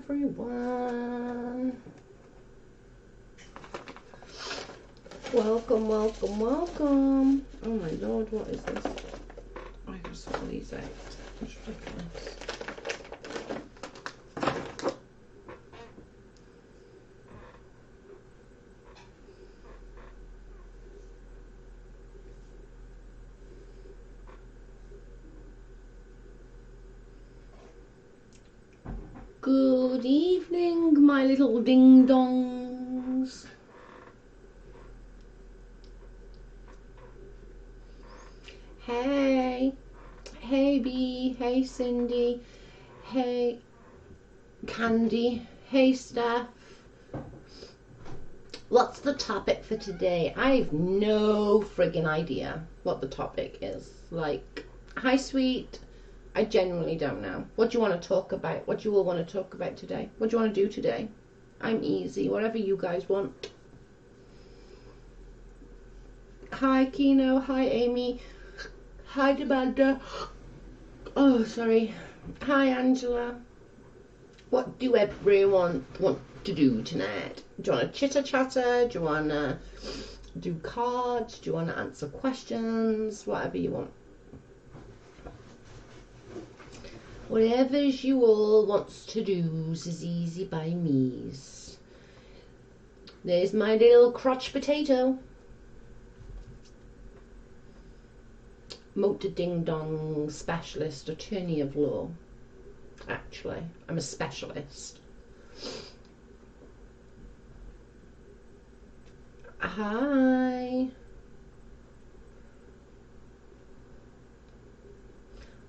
everyone. Welcome, welcome, welcome. Oh my lord, what is this? I gotta sort these out. It's ridiculous. Good evening, my little ding-dongs. Hey. Hey, Bee. Hey, Cindy. Hey, Candy. Hey, Steph. What's the topic for today? I've no friggin' idea what the topic is. Like, hi, sweet. I genuinely don't know. What do you want to talk about? What do you all want to talk about today? What do you want to do today? I'm easy. Whatever you guys want. Hi, Kino. Hi, Amy. Hi, Amanda. Oh, sorry. Hi, Angela. What do everyone want to do tonight? Do you want to chitter-chatter? Do you want to do cards? Do you want to answer questions? Whatever you want. Whatever you all wants to do is easy by me. There's my little crotch potato. Motor ding dong specialist, attorney of law. Actually, I'm a specialist. Hi.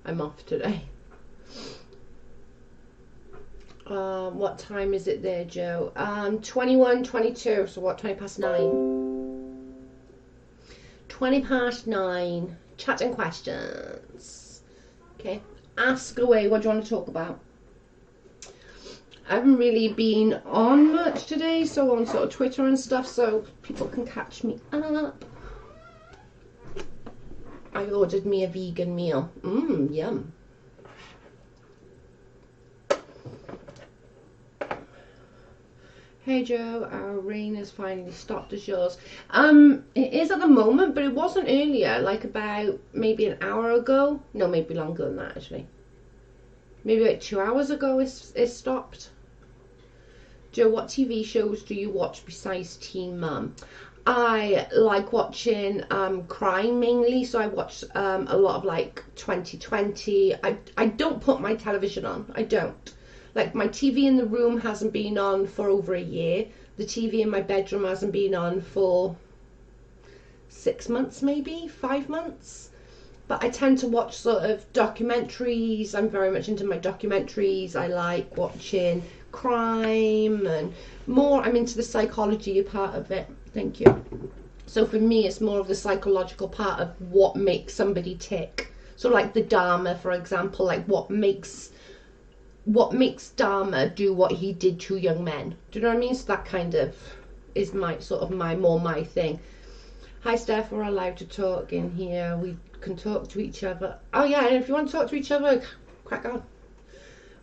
I'm off today. What time is it there, Joe? 21:22. So what? 9:20. 9:20. Chatting questions. Okay. Ask away. What do you want to talk about? I haven't really been on much today, so on sort of Twitter and stuff, so people can catch me up. I ordered me a vegan meal. Yum. Hey Joe, our rain has finally stopped as yours. It is at the moment, but it wasn't earlier, like about maybe an hour ago. No, maybe longer than that actually. Maybe like 2 hours ago it stopped. Joe, what TV shows do you watch besides Teen Mum? I like watching crime mainly, so I watch a lot of like 2020. I don't put my television on, I don't. Like, my TV in the room hasn't been on for over a year. The TV in my bedroom hasn't been on for 6 months, maybe 5 months. But I tend to watch sort of documentaries. I'm very much into my documentaries. I like watching crime and more. I'm into the psychology part of it. Thank you. So for me, it's more of the psychological part of what makes somebody tick. So like the Dharma, for example, like what makes Dharma do what he did to young men. Do you know what I mean? So that kind of is my sort of my thing. Hi Steph, we're allowed to talk in here. We can talk to each other. Oh yeah, and if you want to talk to each other, crack on.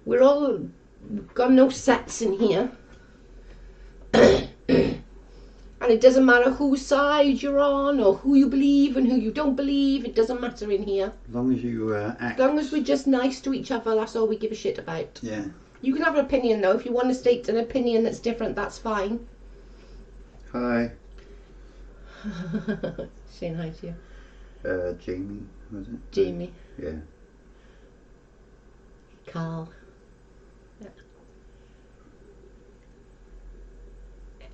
We're all got no sets in here. And it doesn't matter whose side you're on or who you believe and who you don't believe. It doesn't matter in here. As long as you act. As long as we're just nice to each other, that's all we give a shit about. Yeah. You can have an opinion though. If you want to state an opinion that's different, that's fine. Hi. Saying hi to you. Jamie, was it? Jamie. Yeah. Carl. Yeah.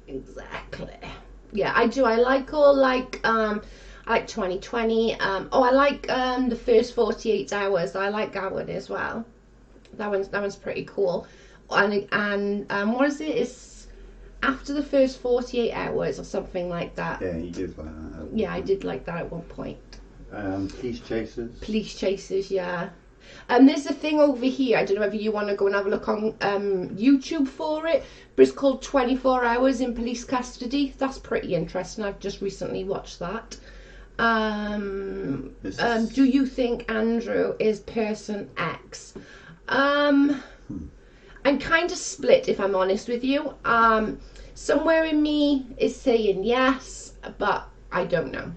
Exactly. Yeah, I do. I like all like I like 2020. I like the first 48 hours. I like that one as well. That one's pretty cool. And what is it? It's after the first 48 hours or something like that. Yeah, you did like that. Yeah, I did like that at one point. Police Chasers. Police Chasers, yeah. There's a thing over here, I don't know whether you want to go and have a look on YouTube for it, but it's called 24 Hours in Police Custody. That's pretty interesting. I've just recently watched that. Do you think Andrew is person X? I I'm kind of split, if I'm honest with you. Somewhere in me is saying yes, but I don't know.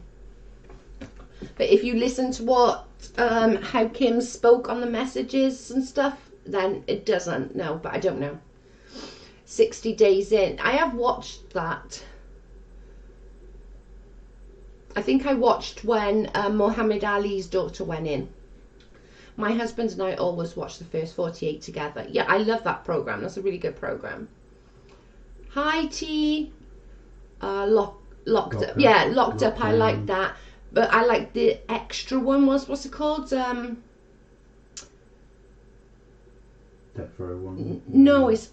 But if you listen to what how Kim spoke on the messages and stuff, then it doesn't. No, but I don't know. 60 Days In. I have watched that. I think I watched when Muhammad Ali's daughter went in. My husband and I always watch the first 48 together. Yeah, I love that program. That's a really good program. Hi T. Locked up. Yeah, locked up. I like that. But I like the extra one. What's it called? Death Row one. No, it's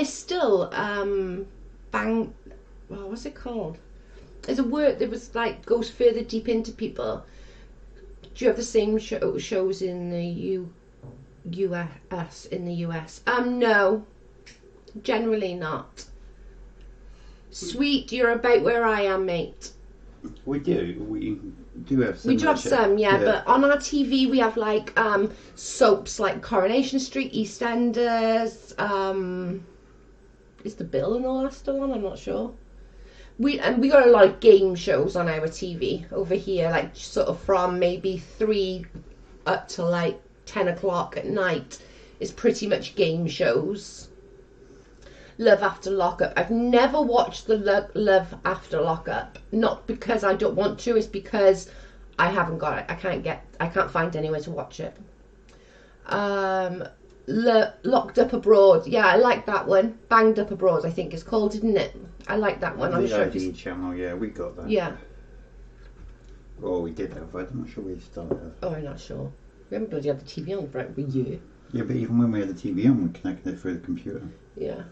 still bang. Oh, what's it called? There's a word that was like goes further deep into people. Do you have the same shows in the US in the US? No, generally not. Sweet, you're about where I am, mate. We do. We do have some. We do have some, yeah. But on our TV we have like soaps like Coronation Street, EastEnders. Is the Bill and all that still on? I'm not sure. We got a lot of game shows on our TV over here, like sort of from maybe 3 up to like 10 o'clock at night is pretty much game shows. Love After Lockup. I've never watched the Love After Lockup. Not because I don't want to, it's because I haven't got it. I can't find anywhere to watch it. Locked Up Abroad. Yeah, I like that one. Banged Up Abroad, I think it's called, isn't it? I like that one. I'm sure. The ID channel, yeah, we got that. Yeah. Oh, we did have. I'm not sure we still have. Oh, I'm not sure. We haven't bloody had the TV on for a year. Yeah, but even when we had the TV on, we connected it through the computer. Yeah.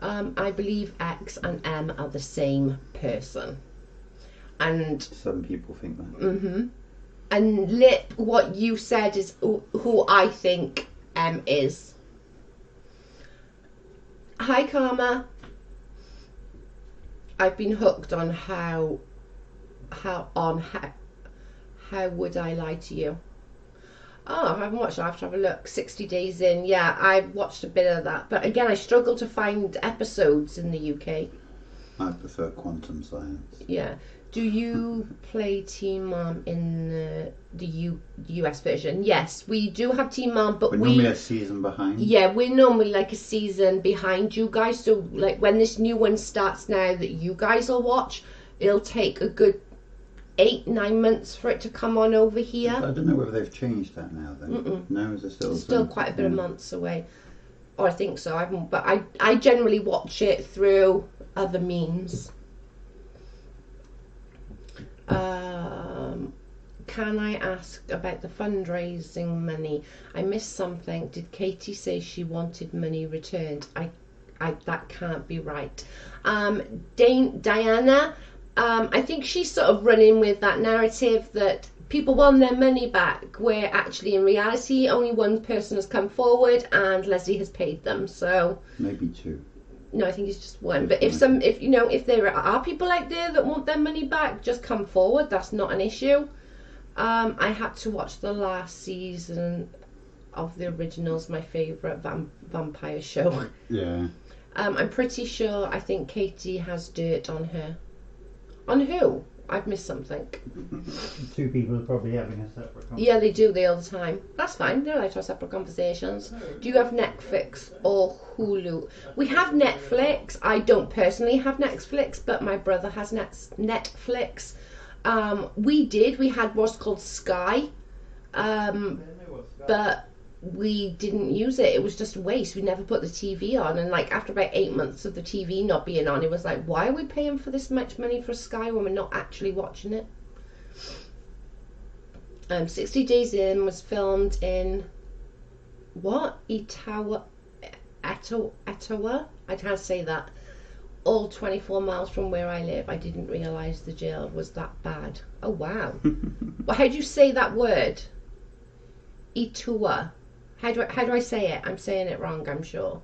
I believe X and M are the same person. And some people think that. Mhm. And Lip, what you said is who I think M is. Hi, Karma. I've been hooked on how would I lie to you? Oh, I haven't watched it. I have to have a look. 60 Days In. Yeah, I've watched a bit of that. But again, I struggle to find episodes in the UK. I prefer Quantum Science. Yeah. Do you play Teen Mom in the US version? Yes, we do have Teen Mom, but we're normally a season behind. Yeah, we're normally like a season behind you guys. So like when this new one starts now that you guys will watch, it'll take a good 8-9 months for it to come on over here. I don't know whether they've changed that now then. No, is it still? It's still quite a bit of months away. Or I think so. But I generally watch it through other means. Can I ask about the fundraising money? I missed something. Did Katie say she wanted money returned? That can't be right. Diana, I think she's sort of running with that narrative that people want their money back, where actually in reality only one person has come forward and Leslie has paid them. So maybe 2. No, I think it's just one. But if there are people out there that want their money back, just come forward. That's not an issue. I had to watch the last season of the originals, my favourite vampire show. Yeah. I'm pretty sure. I think Katie has dirt on her. On who? I've missed something. 2 people are probably having a separate conversation. Yeah, they do. They all the time. That's fine. They're allowed to have separate conversations. Do you have Netflix or Hulu? We have Netflix. I don't personally have Netflix, but my brother has Netflix. We had what's called Sky, but we didn't use it. It was just a waste. We never put the TV on, and like after about 8 months of the TV not being on, it was like, why are we paying for this much money for Sky when we're not actually watching it? 60 Days In was filmed in Etowah? I can't say that. All 24 miles from where I live. I didn't realise the jail was that bad. Oh wow. Well, how do you say that word? Etowah. How do I say it? I'm saying it wrong, I'm sure.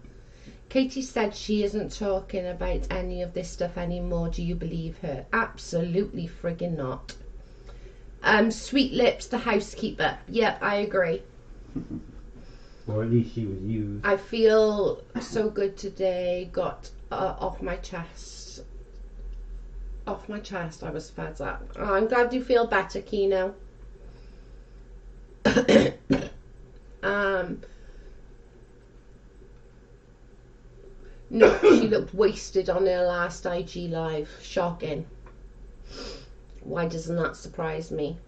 Katie said she isn't talking about any of this stuff anymore. Do you believe her? Absolutely friggin' not. Sweet Lips, the housekeeper. Yep, I agree. Or at least she was used. I feel so good today. Got off my chest. Off my chest. I was fed up. Oh, I'm glad you feel better, Kino. No, she looked wasted on her last IG live. Shocking. Why doesn't that surprise me?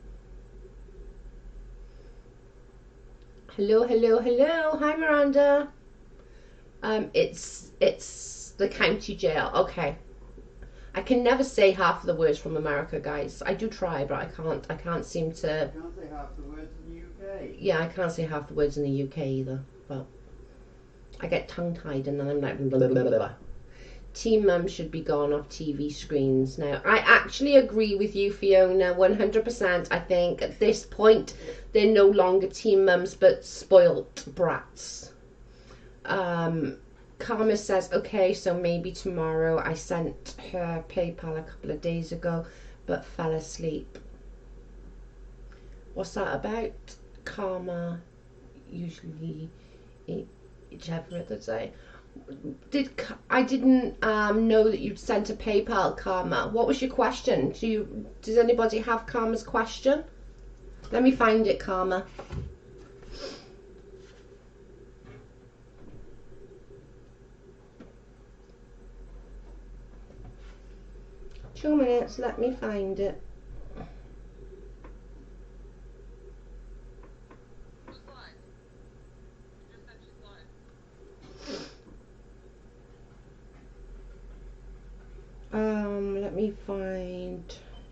Hello, hello, hello. Hi, Miranda. It's the county jail. Okay. I can never say half of the words from America, guys. I do try, but I can't seem to. You can't say half the words in the UK. Yeah, I can't say half the words in the UK either. But I get tongue-tied and then I'm like blah, blah, blah, blah. Teen Mum should be gone off TV screens now. I actually agree with you, Fiona, 100%. I think at this point they're no longer teen mums but spoilt brats. Karma says, okay, so maybe tomorrow. I sent her PayPal a couple of days ago but fell asleep. What's that about? Karma, usually each other day. I didn't know that you'd sent a PayPal, Karma. What was your question? Does anybody have Karma's question? Let me find it, Karma. Two minutes, let me find it. Let me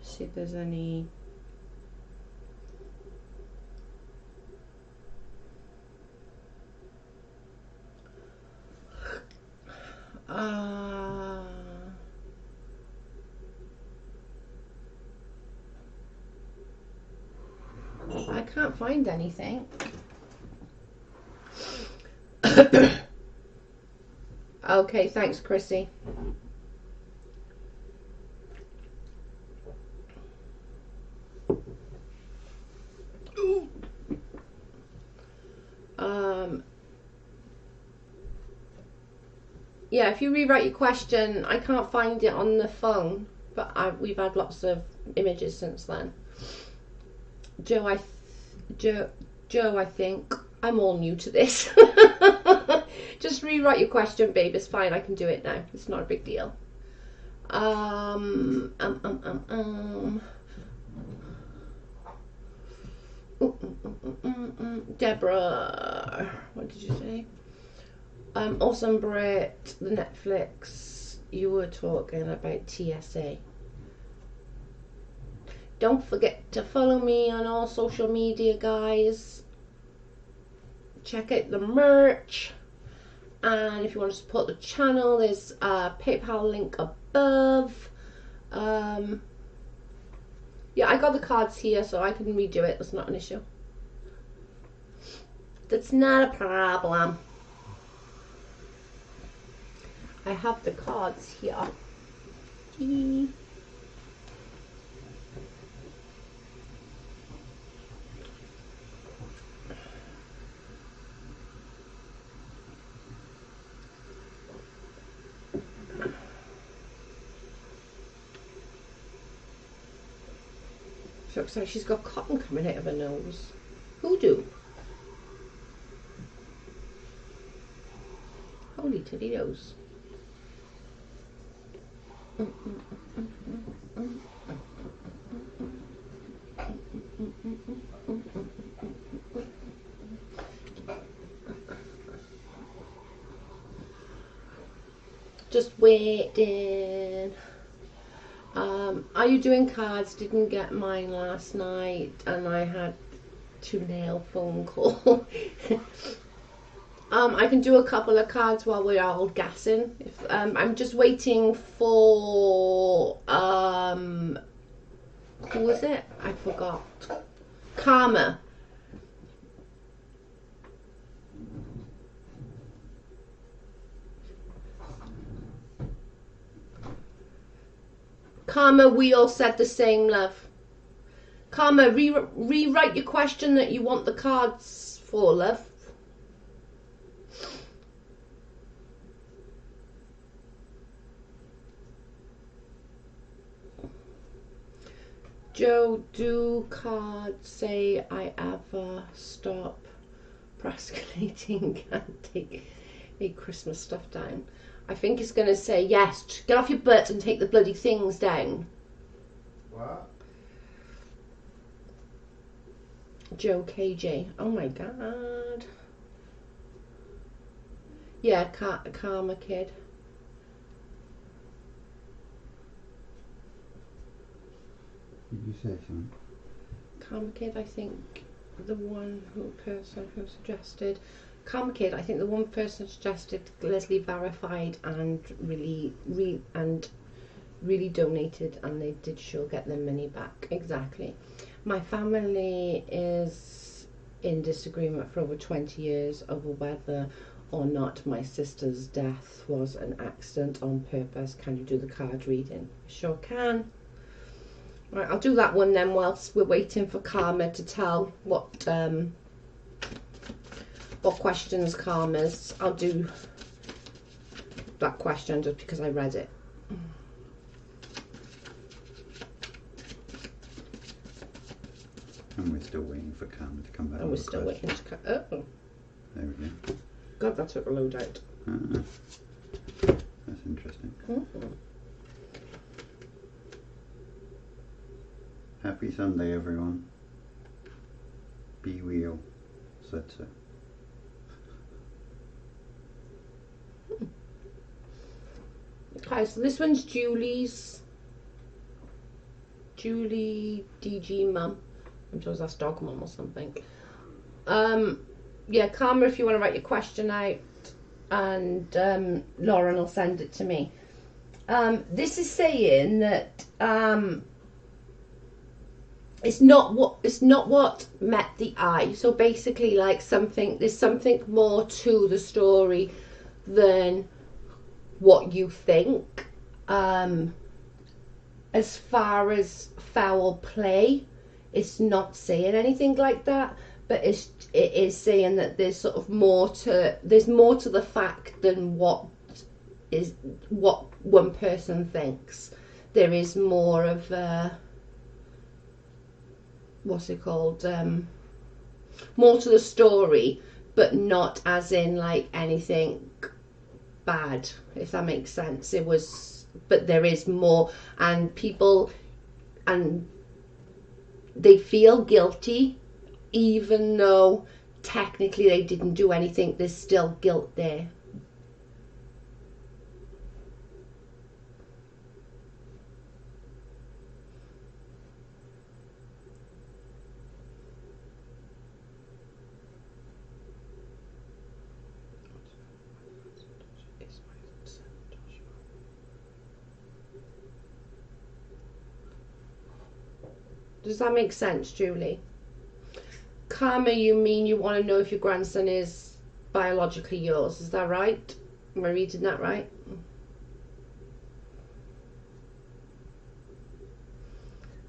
see if there's any. I can't find anything. Okay, thanks, Chrissy. Yeah, if you rewrite your question, I can't find it on the phone, but we've had lots of images since then. Joe, I think I'm all new to this. Just rewrite your question, babe. It's fine. I can do it now. It's not a big deal. Deborah, what did you say? Awesome Brit, the Netflix, you were talking about TSA. Don't forget to follow me on all social media, guys. Check out the merch. And if you want to support the channel, there's a PayPal link above. Yeah, I got the cards here, so I can redo it. That's not an issue. That's not a problem. I have the cards here. So looks like she's got cotton coming out of her nose. Who do? Holy Toledos. Just waiting. Are you doing cards? Didn't get mine last night, and I had 2 nail phone call. I can do a couple of cards while we're all gassing. I'm just waiting for who was it? I forgot. Karma. Karma, we all said the same, love. Karma, rewrite your question that you want the cards for, love. Joe, do cards say I ever stop procrastinating and take a Christmas stuff down? I think it's going to say yes. Get off your butt and take the bloody things down. What? Joe KJ. Oh my god. Yeah, Karma Kid. Did you say something? Karma Kid, I think the person who suggested Karma Kid, I think the one person suggested Leslie verified and really donated, and they did sure get their money back. Exactly. My family is in disagreement for over 20 years over whether or not my sister's death was an accident on purpose. Can you do the card reading? Sure can. Right, I'll do that one then whilst we're waiting for Karma to tell what questions Karma's. I'll do that question just because I read it. And we're still waiting for Karma to come back. And we're still waiting to come. Oh. There we go. God, that took a load out. That's interesting. Mm-hmm. Happy Sunday, everyone. Be real, said so. Okay, so this one's Julie's. Julie DG Mum. I'm sure that's dog mum or something. Yeah, Karma, if you want to write your question out, and Lauren will send it to me. This is saying that it's not what met the eye. So basically, like there's something more to the story than what you think. As far as foul play, it's not saying anything like that, but it is saying that there's sort of more to the fact than what one person thinks. There is more of what's it called? More to the story, but not as in like anything bad, if that makes sense. But there is more, and people, and they feel guilty, even though technically they didn't do anything. There's still guilt there. Does that make sense, Julie? Karma, you mean you want to know if your grandson is biologically yours? Is that right? Am I reading that right?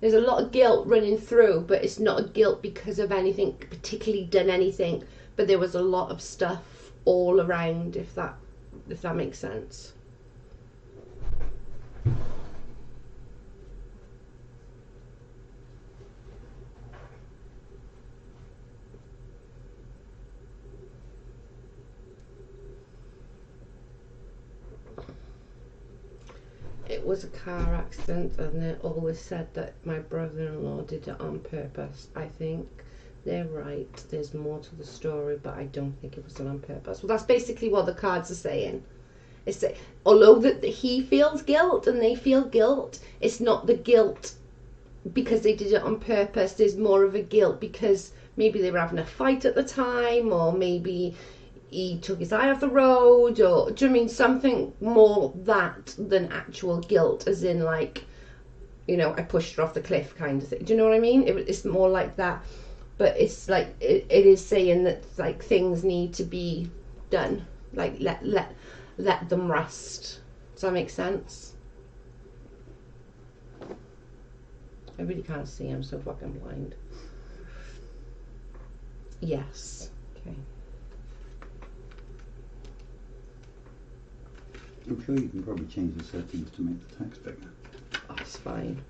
There's a lot of guilt running through, but it's not a guilt because of anything particularly done anything. But there was a lot of stuff all around, if that makes sense. It was a car accident, and they always said that my brother-in-law did it on purpose. I think they're right. There's more to the story, but I don't think it was done on purpose. Well, that's basically what the cards are saying. It's although that he feels guilt and they feel guilt, it's not the guilt because they did it on purpose. There's more of a guilt because maybe they were having a fight at the time, or maybe he took his eye off the road, or do you mean something more that than actual guilt, as in like, you know, I pushed her off the cliff kind of thing. Do you know what I mean? It's more like that, but it's like it is saying that like things need to be done, like let them rest. Does that make sense? I really can't see. I'm so fucking blind. Yes. Okay. I'm sure you can probably change the settings to make the text bigger. That's fine.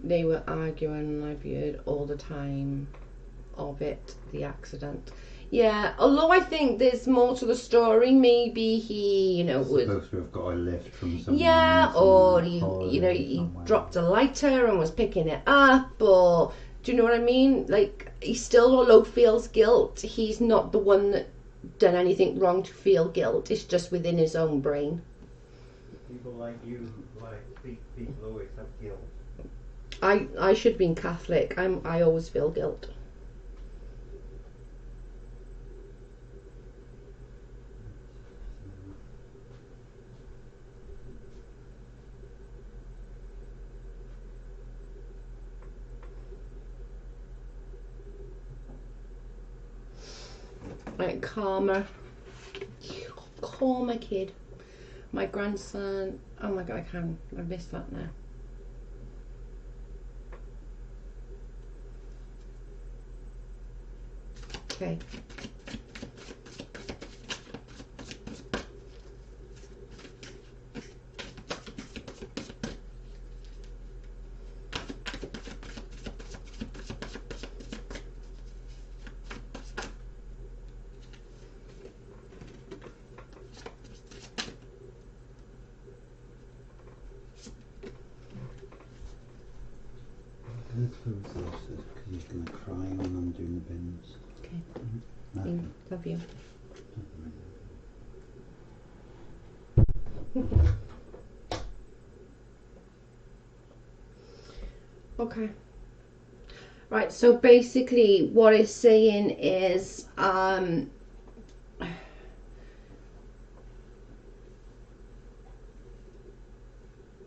they were arguing, and I've heard all the time of it, the accident. Yeah, although I think there's more to the story. Maybe he, you know, was supposed to have got a lift from someone. yeah, or he, holiday you know, he somewhere. dropped a lighter and was picking it up, or do you know what I mean? Like, he still, although feels guilt, he's not the one that done anything wrong to feel guilt. It's just within his own brain. People like you, like people always have guilt. I should have been Catholic. I always feel guilt. Right, Karma, kid. My grandson. Oh my god, I missed that now. Okay. I'm going to close this because he's going to cry when I'm doing the bins. Okay. Okay. Love you. Okay. Right, so basically what it's saying is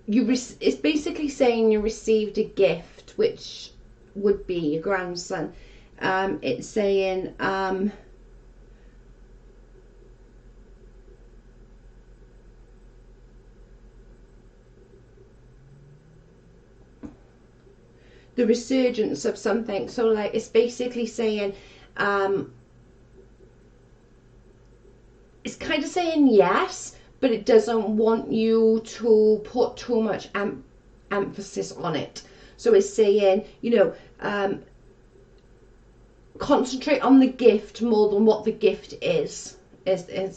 it's basically saying you received a gift, which would be your grandson. It's saying the resurgence of something. So like, it's basically saying it's kind of saying yes, but it doesn't want you to put too much emphasis on it. So it's saying, you know, concentrate on the gift more than what the gift is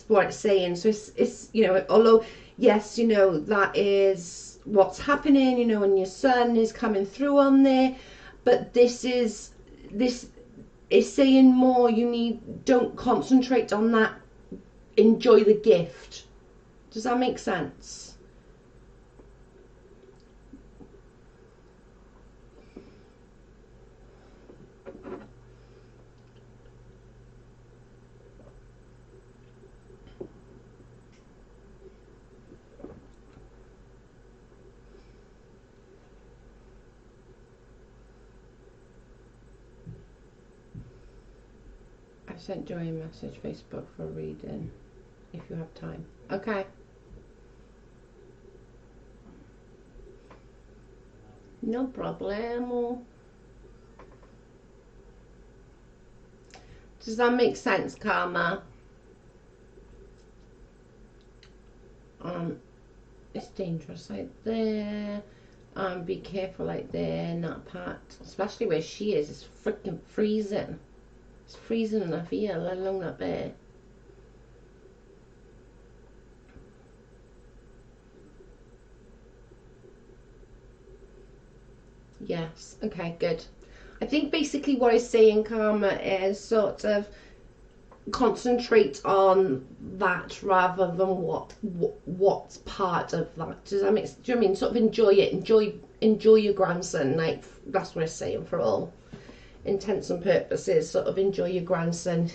what it's saying. So it's you know, although yes, you know, that is what's happening, you know, and your son is coming through on there, but this is saying more, don't concentrate on that, enjoy the gift. Does that make sense? I sent Joey a message, Facebook, for reading if you have time. Okay. No problemo. Does that make sense, Karma? It's dangerous right there. Be careful right there in that part, especially where she is. It's freaking freezing. It's freezing enough here, let alone up there. Yes, okay, good. I think basically what it's saying, Karma, is sort of concentrate on that rather than what's part of that. Does that make? Do you know what I mean? Sort of enjoy it. Enjoy your grandson. Like, that's what it's saying for all intents and purposes. Sort of enjoy your grandson.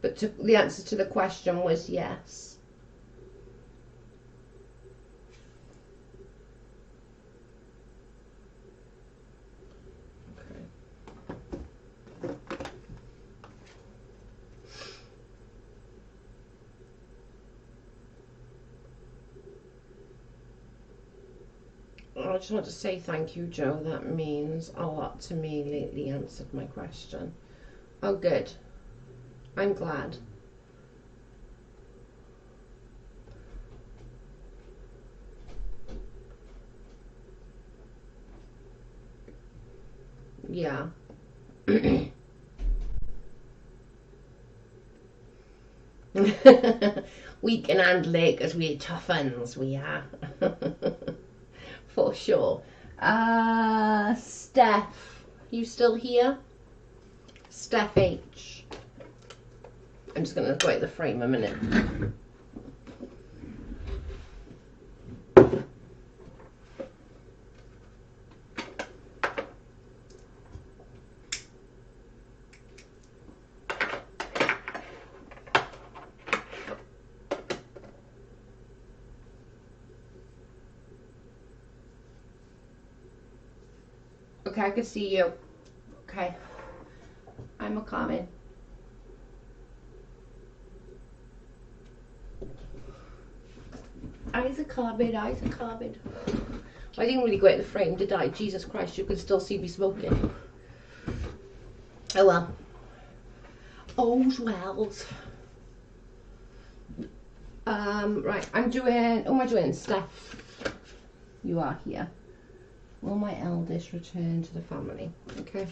But the answer to the question was yes. I just want to say thank you, Joe. That means a lot to me. Lately answered my question. Oh, good. I'm glad. Yeah. We can handle it because we're tough uns, we are. For sure. Steph, you still here? Steph H. I'm just going to go out the frame a minute. Okay, I can see you. Okay. I'm a coming. Eyes are coming, eyes are coming. I didn't really go out the frame, did I? Jesus Christ, you could still see me smoking. Oh well. All's wells. Right, I'm doing, oh, am I doing Steph? You are here. Will my eldest return to the family? Okay.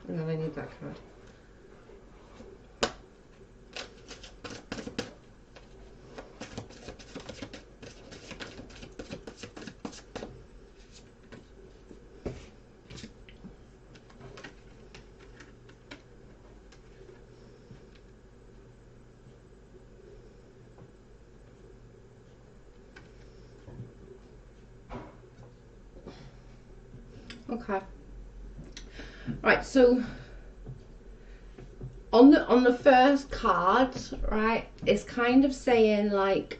And then I need that card. Okay. Right, so on the first card, right, it's kind of saying like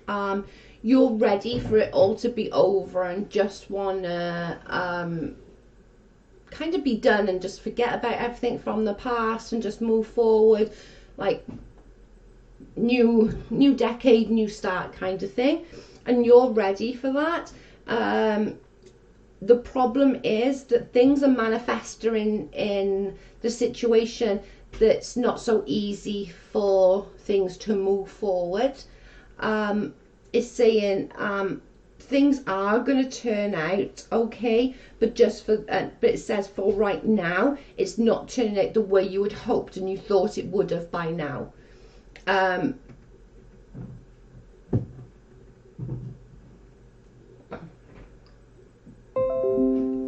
you're ready for it all to be over and just wanna kind of be done and just forget about everything from the past and just move forward, like new decade, new start kind of thing, and you're ready for that. The problem is that things are manifesting in the situation that's not so easy for things to move forward. It's saying things are going to turn out okay, but just for but it says for right now it's not turning out the way you had hoped and you thought it would have by now.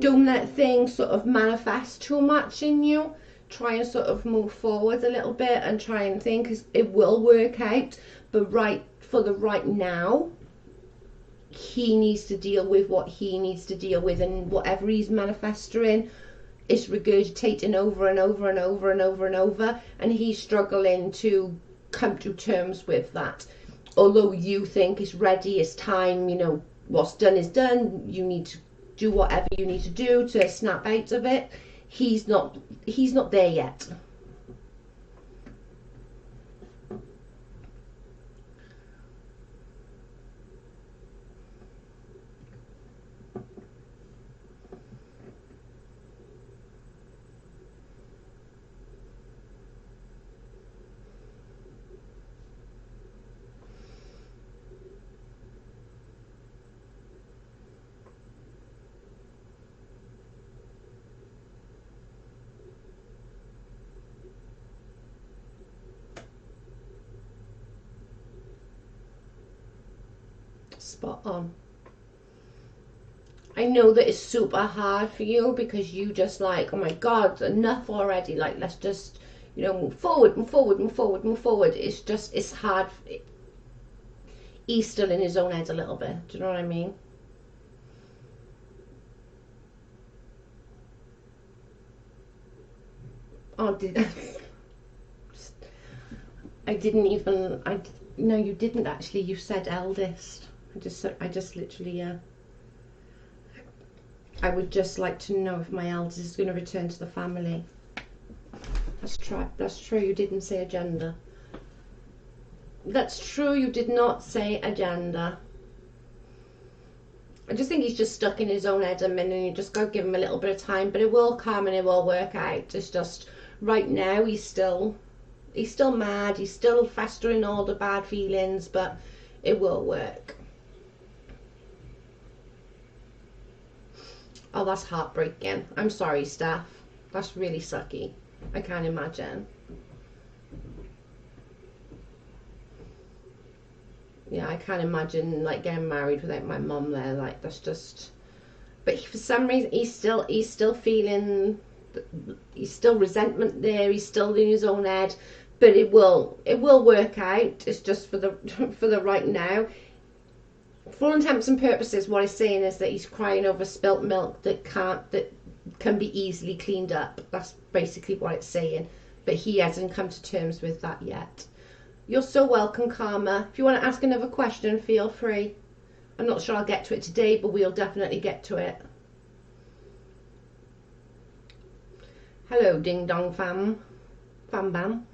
Don't let things sort of manifest too much in you. Try and sort of move forward a little bit and try and think it will work out, but for the right now he needs to deal with what he needs to deal with, and whatever he's manifesting is regurgitating over and over and over and over and over, and he's struggling to come to terms with that. Although you think it's ready, it's time, you know, what's done is done, you need to do whatever you need to do to snap out of it. He's not there yet. Spot on. I know that it's super hard for you because you just like, oh my God, enough already. Like, let's just, you know, move forward, move forward, move forward, move forward. It's just, it's hard. He's still in his own head a little bit. Do you know what I mean? Oh, I didn't even, no, you didn't actually. You said eldest. I just literally, I would just like to know if my eldest is going to return to the family. That's true. You didn't say a gender. That's true. You did not say a gender. I just think he's just stuck in his own head a minute, and you just got to give him a little bit of time, but it will come and it will work out. It's just right now he's still mad. He's still festering all the bad feelings, but it will work. Oh, that's heartbreaking. I'm sorry, Steph. That's really sucky. I can't imagine. Yeah, I can't imagine like getting married without my mum there. Like that's just. But for some reason, he's still feeling. He's still resentment there. He's still in his own head. But it will work out. It's just for the for the right now. For all intents and purposes, what it's saying is that he's crying over spilt milk that can be easily cleaned up. That's basically what it's saying. But he hasn't come to terms with that yet. You're so welcome, Karma. If you want to ask another question, feel free. I'm not sure I'll get to it today, but we'll definitely get to it. Hello, Ding Dong Fam Bam.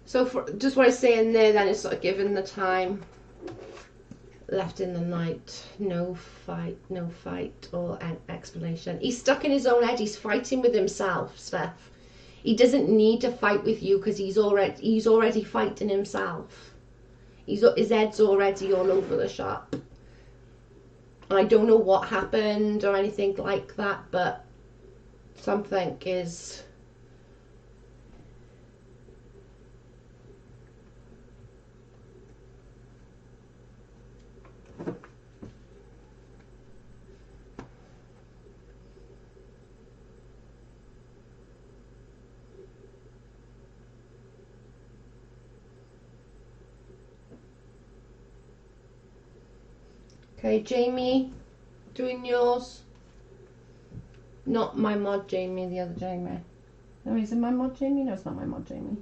So for just what it's saying there, then it's sort of given the time left in the night. No fight or an explanation. He's stuck in his own head. He's fighting with himself, Steph. He doesn't need to fight with you because he's already fighting himself. His head's already all over the shop. I don't know what happened or anything like that, but something is. Okay, Jamie, doing yours. Not my mod Jamie, the other Jamie. No, is it my mod Jamie? No, it's not my mod Jamie.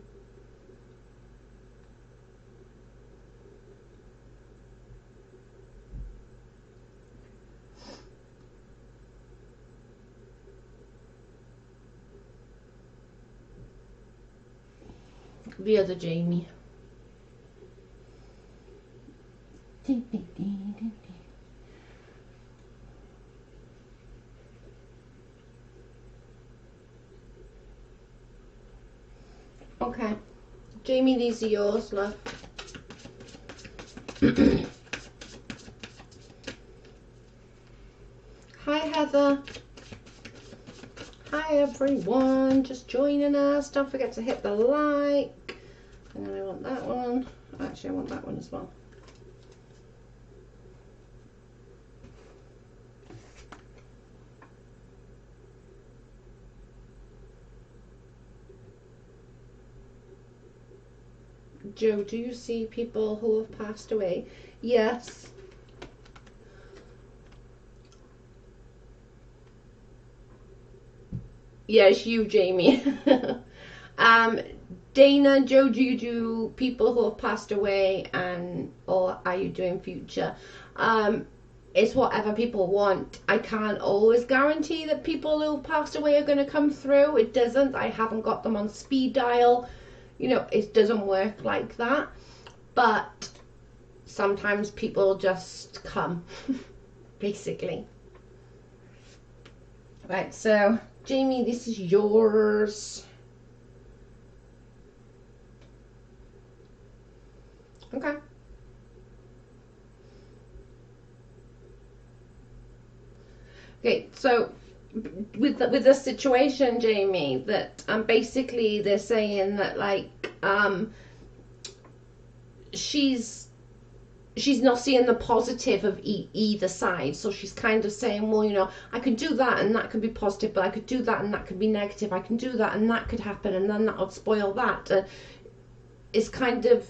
The other Jamie. Okay, Jamie, these are yours, love. Hi, Heather. Hi, everyone. Just joining us. Don't forget to hit the like. And then I want that one. Actually, I want that one as well. Joe, do you see people who have passed away? Yes. Yes, you, Jamie. Dana, Joe, do you do people who have passed away, and or are you doing future? It's whatever people want. I can't always guarantee that people who passed away are going to come through. It doesn't. I haven't got them on speed dial. You know, it doesn't work like that. But sometimes people just come, basically. Right, so Jamie, this is yours. Okay. Okay, so with the situation, Jamie, that basically they're saying that like she's not seeing the positive of either side, so she's kind of saying, well, you know, I could do that and that could be positive, but I could do that and that could be negative. I can do that and that could happen, and then that would spoil that. It's kind of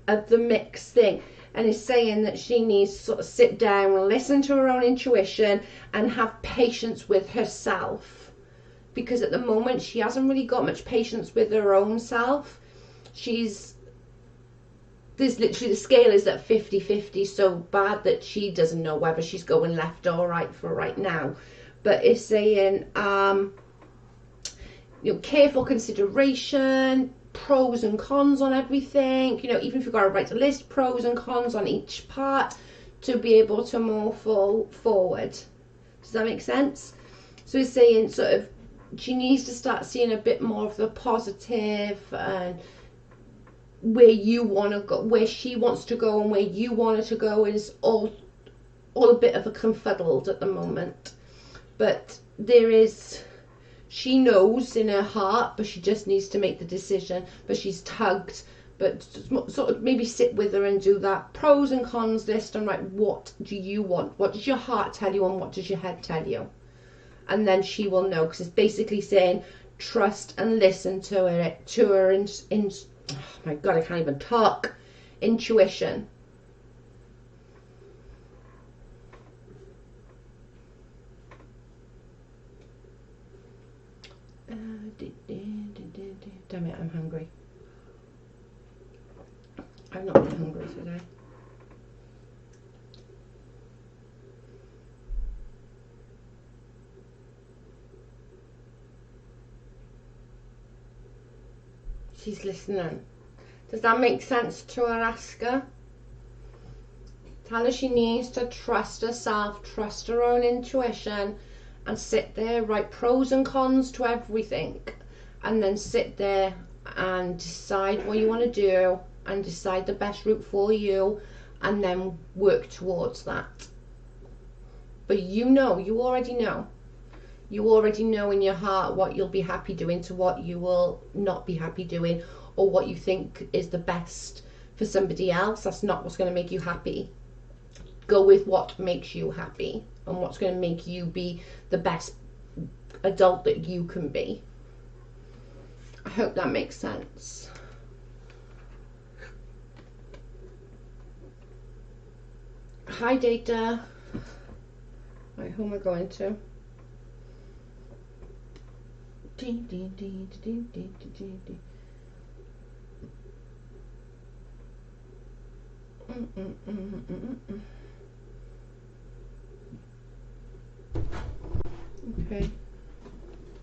the mixed thing, and is saying that she needs to sort of sit down and listen to her own intuition and have patience with herself, because at the moment she hasn't really got much patience with her own self. There's literally, the scale is at 50-50, so bad that she doesn't know whether she's going left or right for right now. But it's saying, you know, careful consideration, pros and cons on everything. You know, even if you've got to write a list, pros and cons on each part to be able to move forward. Does that make sense? So it's saying sort of she needs to start seeing a bit more of the positive and where you want to go, where she wants to go and where you want her to go is all all a bit of a confuddled at the moment. But she knows in her heart, but she just needs to make the decision. But she's tugged. But sort of maybe sit with her and do that pros and cons list and write, what do you want? What does your heart tell you and what does your head tell you? And then she will know, because it's basically saying trust and listen to her oh my God, I can't even talk. Intuition. Damn it, I'm hungry. I've not been hungry today. She's listening. Does that make sense to her? Ask her. Tell her she needs to trust herself, trust her own intuition, and sit there, write pros and cons to everything, and then sit there and decide what you want to do and decide the best route for you, and then work towards that. But you already know. You already know in your heart what you'll be happy doing to what you will not be happy doing, or what you think is the best for somebody else. That's not what's going to make you happy. Go with what makes you happy and what's going to make you be the best adult that you can be. I hope that makes sense. Hi, Data. Right, who am I going to? Okay.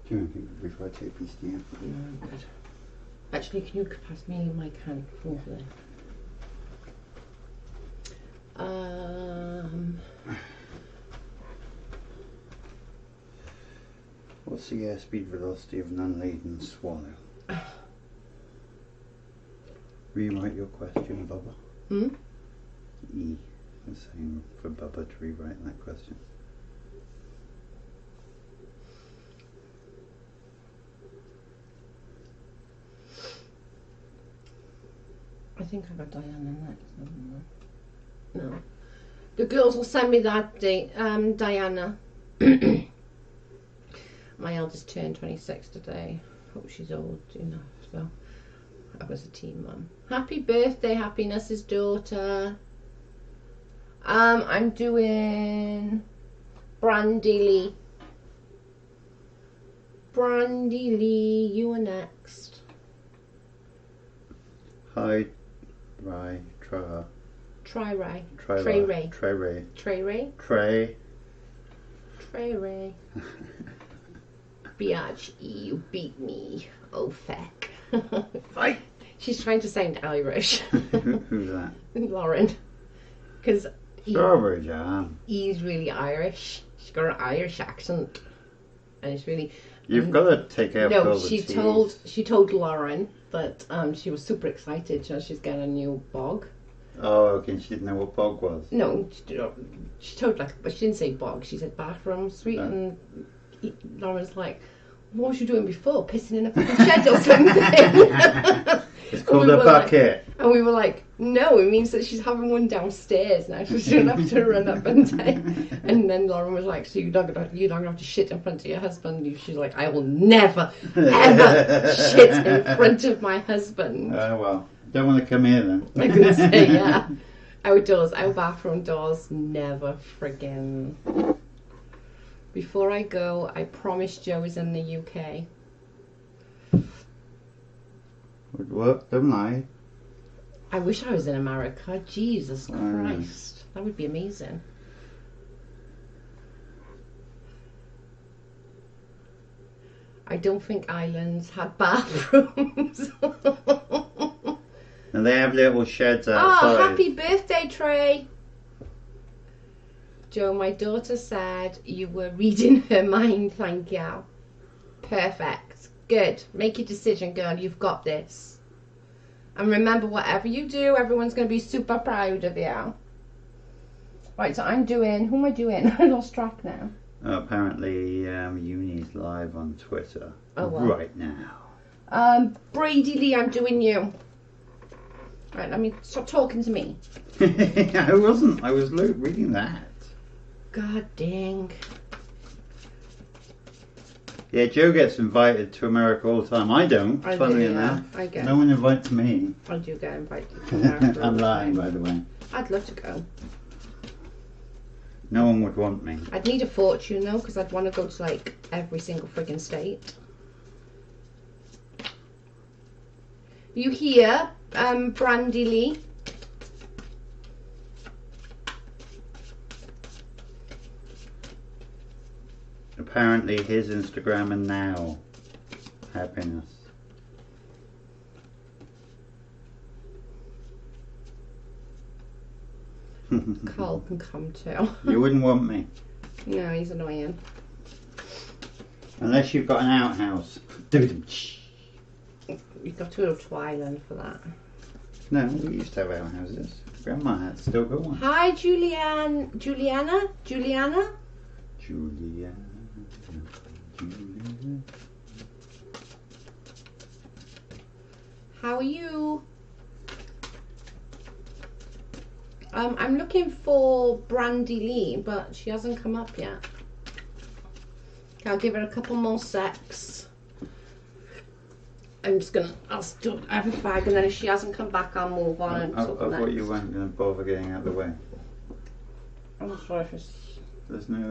Do you want before I take a piece to you? No, good. Actually, can you pass me my can over there? What's the airspeed velocity of an unladen swallow? Rewrite your question, Bubba. E. The same for Bubba to rewrite that question. I think I got Diana next. No. The girls will send me that date. Diana. My eldest turned 26 today. Hope she's old enough. So I was a teen mum. Happy birthday, Happiness's daughter. I'm doing Brandy Lee. Brandy Lee, you are next. Hi, Ray, Tra. Try Ray. Trey Trey Ray. Ray. Trey Ray. Trey Ray. Trey. Trey Ray. Biatch, you beat me. Oh, feck. Fight! She's trying to sound Irish. Who's that? Lauren. Because Strawberry Jam. he's really Irish. She's got an Irish accent. And it's really... You've got to take out all the teas. she told Lauren that she was super excited. She's getting a new bog. Oh, okay. She didn't know what bog was. No, she told, like, but she didn't say bog. She said bathroom suite. Oh. And Lauren's like, what was you doing before? Pissing in a fucking shed or something? It's called a bucket. Like, and we were like, no, it means that she's having one downstairs now, so she doesn't have to run up and down. And then Lauren was like, so you're not gonna have to shit in front of your husband? She's like, I will never, ever shit in front of my husband. Oh, well. Don't want to come here then. I couldn't say, yeah. Our bathroom doors, never friggin'. Before I go, I promise Joe is in the UK. Would work, don't lie. I wish I was in America. Jesus Christ. That would be amazing. I don't think islands have bathrooms. And they have little sheds outside. Oh, happy birthday, Trey. Joe, my daughter said you were reading her mind, thank you. Perfect. Good. Make your decision, girl. You've got this. And remember, whatever you do, everyone's going to be super proud of you. Right, so I'm doing. Who am I doing? I lost track now. Apparently, Uni's live on Twitter right now. Brady Lee, I'm doing you. Right, let me stop talking to me. I wasn't. I was reading that. God dang. Yeah, Joe gets invited to America all the time. I don't, I funnily do, yeah. enough. I get. No one invites me. I do get invited to America. I'm lying, by the way. I'd love to go. No one would want me. I'd need a fortune though, because I'd want to go to like every single friggin' state. You hear, Brandy Lee? Apparently his Instagram and now happiness. Carl can come too. You wouldn't want me. No, he's annoying. Unless you've got an outhouse. You've got to go to Ireland for that. No, we used to have outhouses. Grandma had still got one. Hi, Juliana? Juliana? Julia. How are you? I'm looking for Brandy Lee, but she hasn't come up yet. I'll give her a couple more secs. I'll still have a bag, and then if she hasn't come back, I'll move on and I talk thought next. you weren't going to bother getting out of the way. I'm not sure if it's... There's no...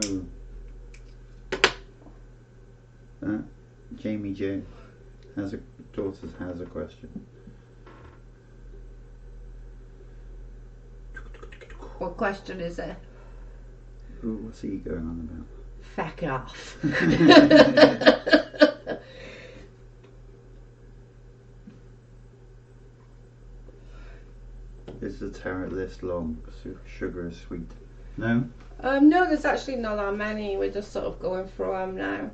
Jamie J. has a question. What question is it? Ooh, what's he going on about? Fuck off. Is the tarot list long? Sugar is sweet. No? No, there's actually not that many. We're just sort of going through them now.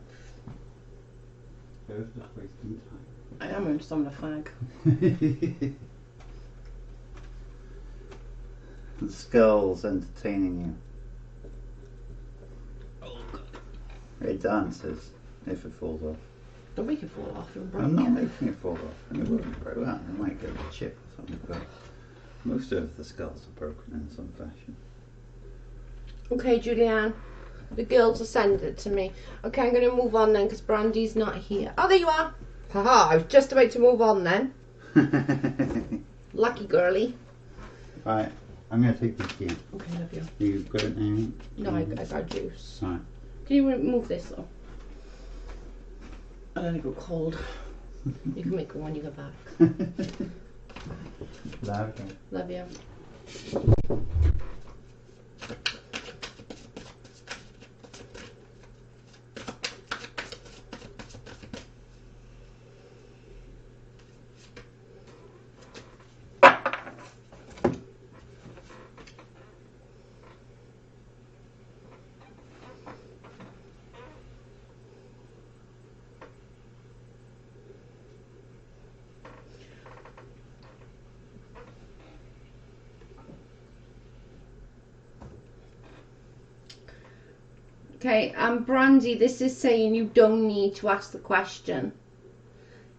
Joe's just wasting time. I am in some of the fag. The skull's entertaining you. Oh, God. It dances if it falls off. Don't make it fall off and break I'm not it. making it fall off, and it won't break that. It might get a chip or something, but most of the skulls are broken in some fashion. Okay, Julianne. The girls will send it to me. Okay, I'm going to move on then because Brandy's not here. Oh, there you are. Haha, I was just about to move on then. Lucky girly. Right, I'm going to take this here. Okay, love you. You've got it now? No, I got juice. Right. Can you remove this though? I don't think it's cold. You can make it when you get back. Love you. Okay, Brandy, this is saying you don't need to ask the question.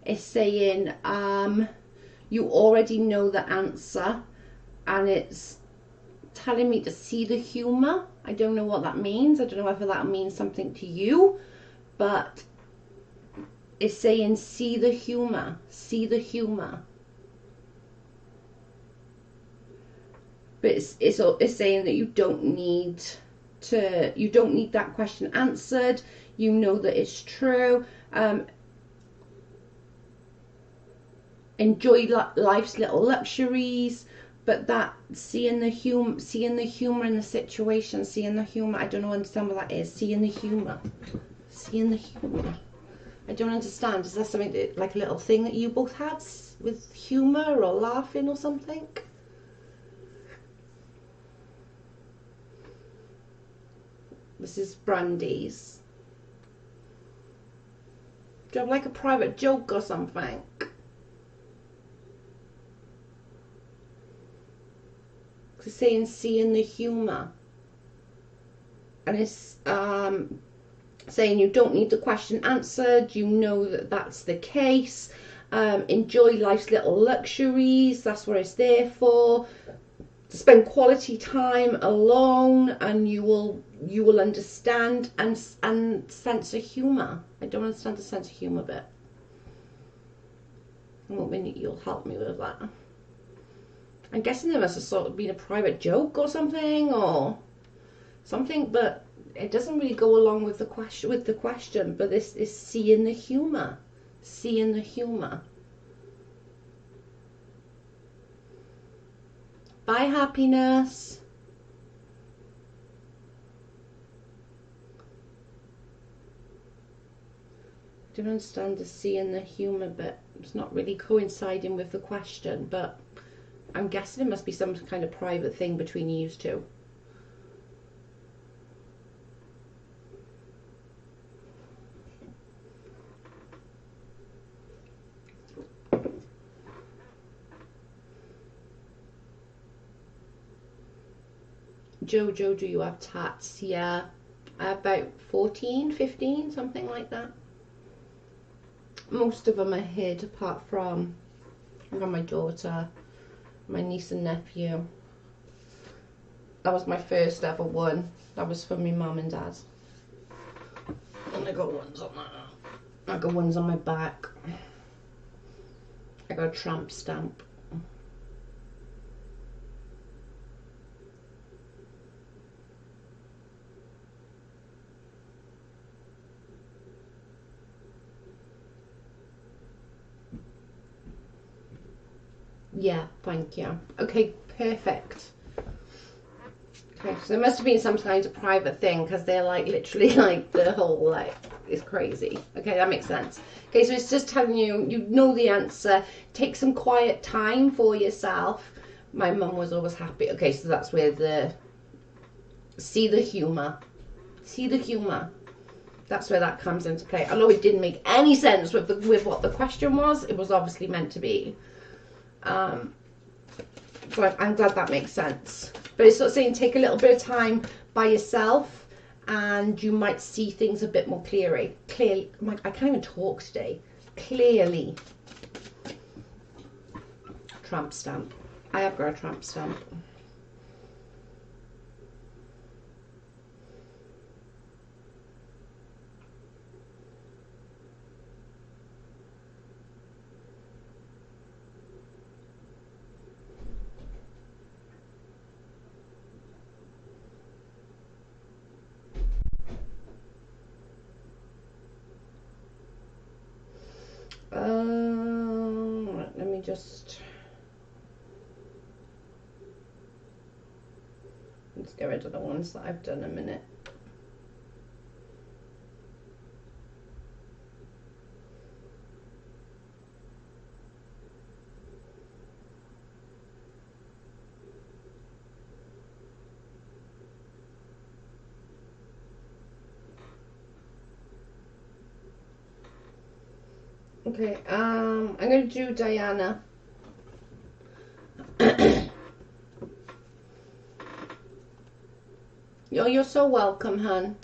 It's saying you already know the answer, and it's telling me to see the humour. I don't know what that means. I don't know whether that means something to you, but it's saying see the humour. See the humour. But it's saying that you don't need that question answered. You know that it's true. Enjoy life's little luxuries, but that seeing the humor in the situation, seeing the humor. I don't understand what that is. Seeing the humor. I don't understand. Is that something that, like a little thing that you both had with humor or laughing or something? This is Brandy's. Do you have like a private joke or something? Because it's saying seeing the humour. and it's saying you don't need the question answered. You know that that's the case. Enjoy life's little luxuries. That's what it's there for. Spend quality time alone, and you will understand, and sense of humor. I don't understand the sense of humor bit. I'm hoping you'll help me with that. I'm guessing there must have sort of been a private joke or something, but it doesn't really go along with the question. But this is seeing the humor. Seeing the humor. Bye, happiness. I don't understand the seeing the humour bit. It's not really coinciding with the question, but I'm guessing it must be some kind of private thing between you two. Jojo, do you have tats? Yeah, about 14, 15, something like that. Most of them are hid, apart from my daughter, my niece and nephew. That was my first ever one. That was for my mum and dad. And I got ones on that. I got ones on my back. I got a tramp stamp. Yeah, thank you. Okay, perfect. Okay, so there must have been some kind of private thing, because they're like literally like the whole like is crazy. Okay, that makes sense. Okay, so it's just telling you, you know the answer. Take some quiet time for yourself. My mum was always happy. Okay, so that's where the see the humor. See the humor. That's where that comes into play. Although it didn't make any sense with what the question was, it was obviously meant to be. So I'm glad that makes sense. But it's sort of saying take a little bit of time by yourself, and you might see things a bit more clearly. I can't even talk today. Clearly. Tramp stamp. I have got a tramp stamp. Let me just. Let's get rid of the ones that I've done a minute. Okay, I'm going to do Diana. You're so welcome, hun.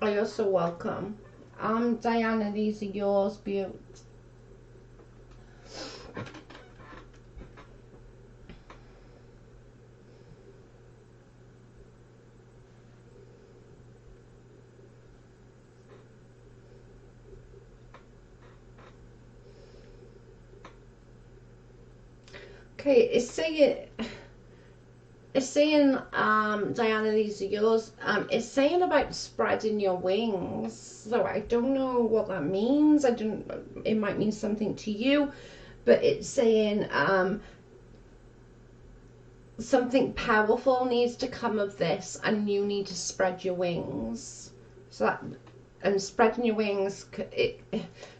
Oh, you're so welcome. Diana, these are yours, beaut. Okay, it's saying, Diana, these are yours. It's saying about spreading your wings. So I don't know what that means. It might mean something to you, but it's saying, something powerful needs to come of this, and you need to spread your wings. So and spreading your wings, it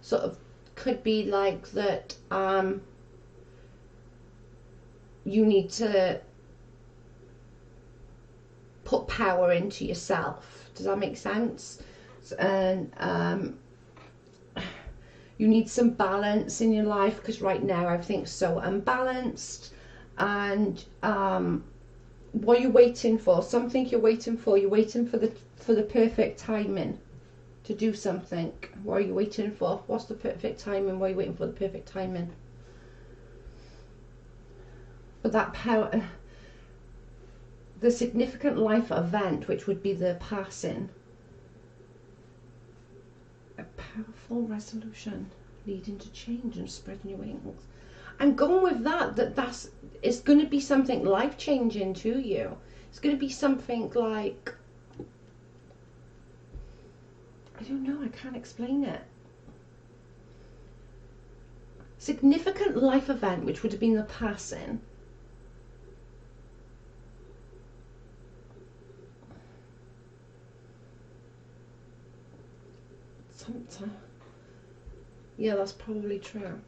sort of could be like that. You need to put power into yourself. Does that make sense? And you need some balance in your life, because right now everything's so unbalanced. And what are you waiting for? Something you're waiting for. You're waiting for the perfect timing to do something. What are you waiting for? What's the perfect timing? What are you waiting for? The perfect timing. But that power, the significant life event, which would be the passing, a powerful resolution leading to change and spreading your wings. I'm going with that's it's going to be something life-changing to you. It's going to be something like, I don't know, I can't explain it. Significant life event, which would have been the passing. Yeah, that's probably true.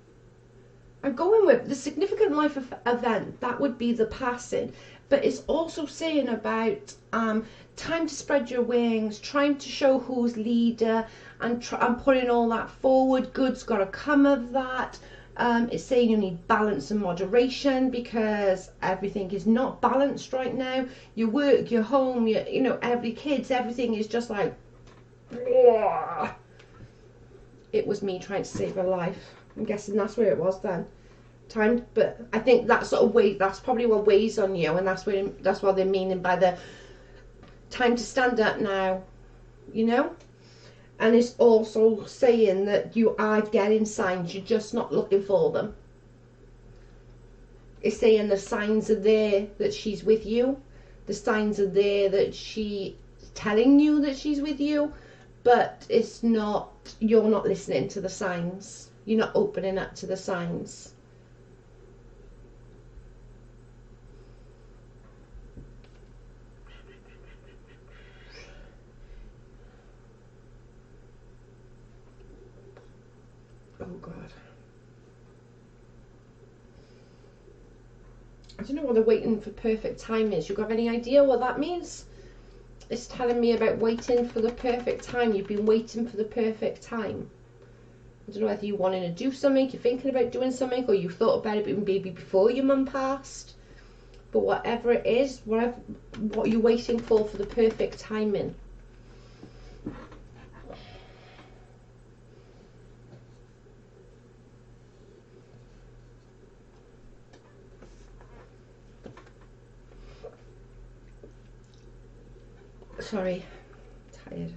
I'm going with the significant life event. That would be the passing, but it's also saying about time to spread your wings, trying to show who's leader, and putting all that forward. Good's got to come of that. It's saying you need balance and moderation, because everything is not balanced right now. Your work, your home, you know, everything is just like. It was me trying to save her life. I'm guessing that's where it was then. Time, but I think that sort of weight, that's probably what weighs on you, and that's what they're meaning by the time to stand up now, you know. And it's also saying that you are getting signs, you're just not looking for them. It's saying the signs are there that she's with you, the signs are there that she's telling you that she's with you, but it's not, you're not listening to the signs, you're not opening up to the signs. Oh God. I don't know what the waiting for perfect time is. You got any idea what that means? It's telling me about waiting for the perfect time. You've been waiting for the perfect time. I don't know whether you wanting to do something, you're thinking about doing something, or you thought about it maybe before your mum passed. But whatever it is, what are you waiting for the perfect timing? Sorry, tired.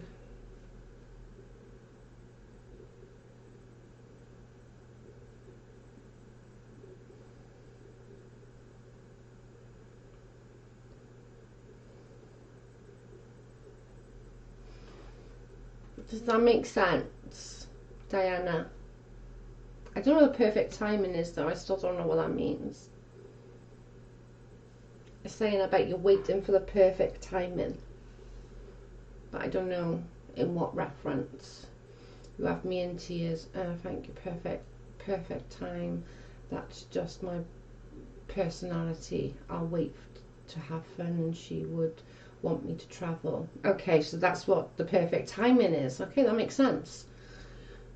Does that make sense, Diana? I don't know what the perfect timing is though. I still don't know what that means. It's saying about you waiting for the perfect timing, but I don't know in what reference. You have me in tears. Thank you. Perfect time. That's just my personality. I'll wait to have fun, and she would want me to travel. Okay, so that's what the perfect timing is. Okay, that makes sense.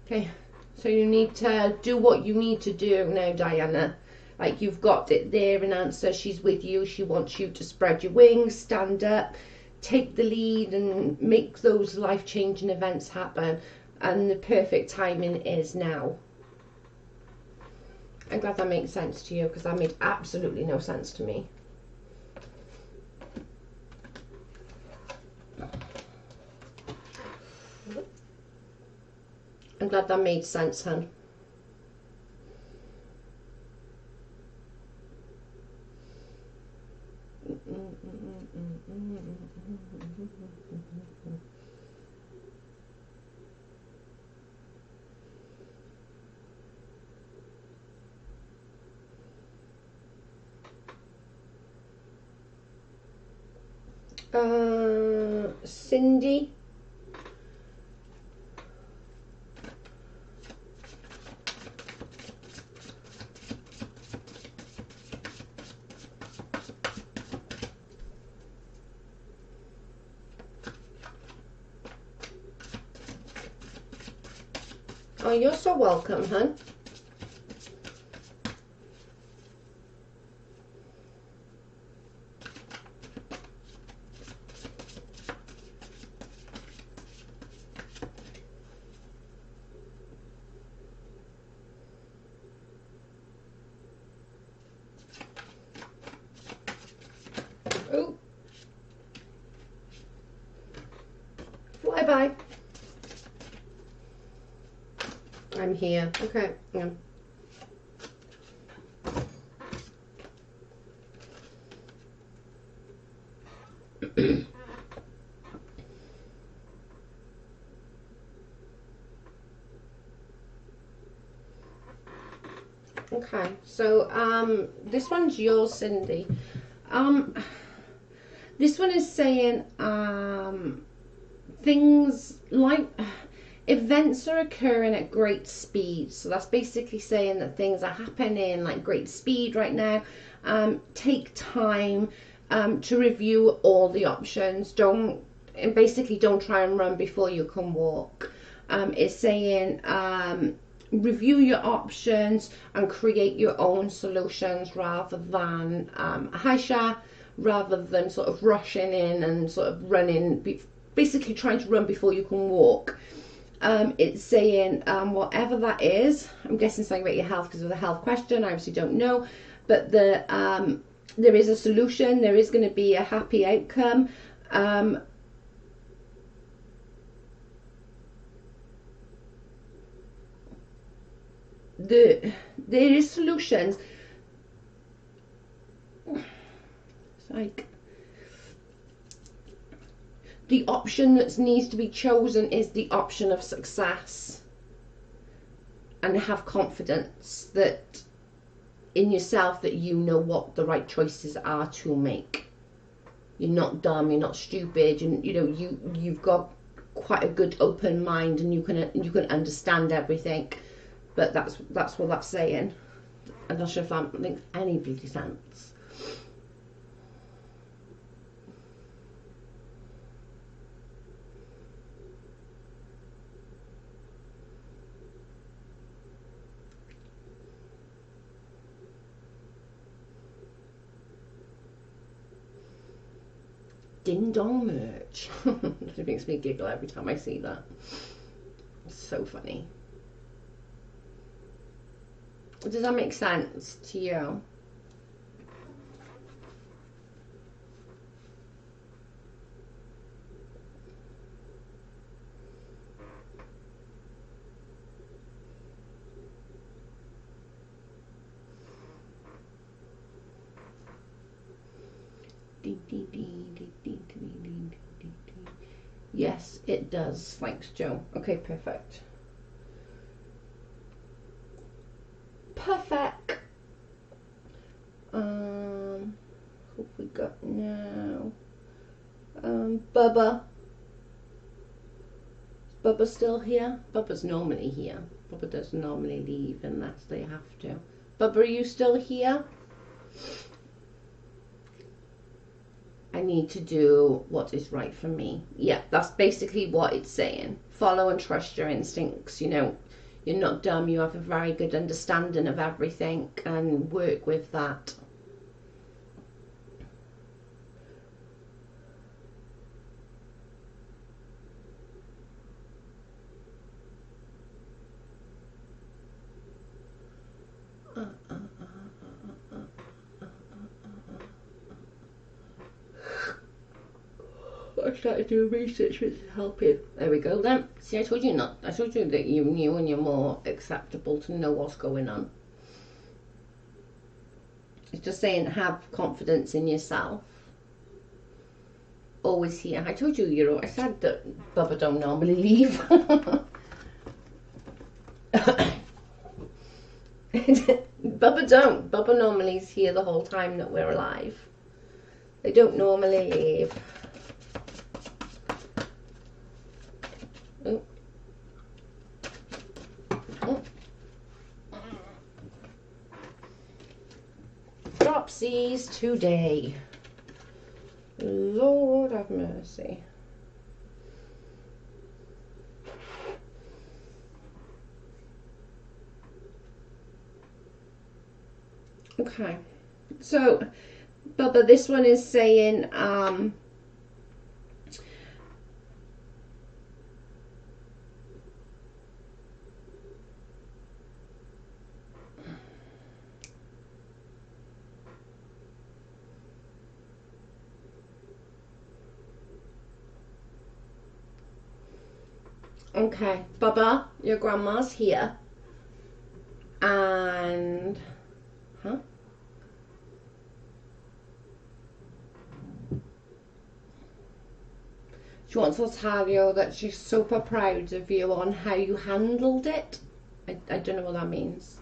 Okay, so you need to do what you need to do now, Diana. Like, you've got it there in answer. She's with you. She wants you to spread your wings, stand up, take the lead, and make those life-changing events happen. And the perfect timing is now. I'm glad that makes sense to you, because that made absolutely no sense to me. I'm glad that made sense, hun. Cindy, Oh, you're so welcome, hun. Oh. Fly by. I'm here. Okay. Yeah. Okay, so this one's yours, Cindy. This one is saying things like events are occurring at great speed. So that's basically saying that things are happening like great speed right now. Take time to review all the options. Don't try and run before you can walk. It's saying review your options and create your own solutions rather than rather than sort of rushing in and sort of running, basically trying to run before you can walk. It's saying whatever that is, I'm guessing something about your health because of the health question. I obviously don't know, but there is a solution. There is going to be a happy outcome. There is solutions. It's like the option that needs to be chosen is the option of success, and have confidence that in yourself that you know what the right choices are to make. You're not dumb, you're not stupid, you've got quite a good open mind, and you can understand everything. But that's what that's saying. I'm not sure if that makes any bloody sense. Ding dong merch. It makes me giggle every time I see that. It's so funny. Does that make sense to you? Yes, it does. Thanks, Joe. Okay, perfect. Perfect. What we got now? Bubba. Is Bubba still here? Bubba's normally here. Bubba doesn't normally leave unless they have to. Bubba, are you still here? I need to do what is right for me. Yeah, that's basically what it's saying. Follow and trust your instincts. You're not dumb. You have a very good understanding of everything, and work with that. I started doing research which is helping. There we go then. See, I told you not. I told you that you knew and you're more acceptable to know what's going on. It's just saying have confidence in yourself. Always here. I told you, I said that Bubba don't normally leave. Bubba don't. Bubba normally is here the whole time that we're alive. They don't normally leave. Oh. Oh. Dropsies today. Lord have mercy. Okay. So, Bubba, this one is saying, okay, Bubba, your grandma's here. And, huh? She wants to tell you that she's super proud of you on how you handled it. I don't know what that means.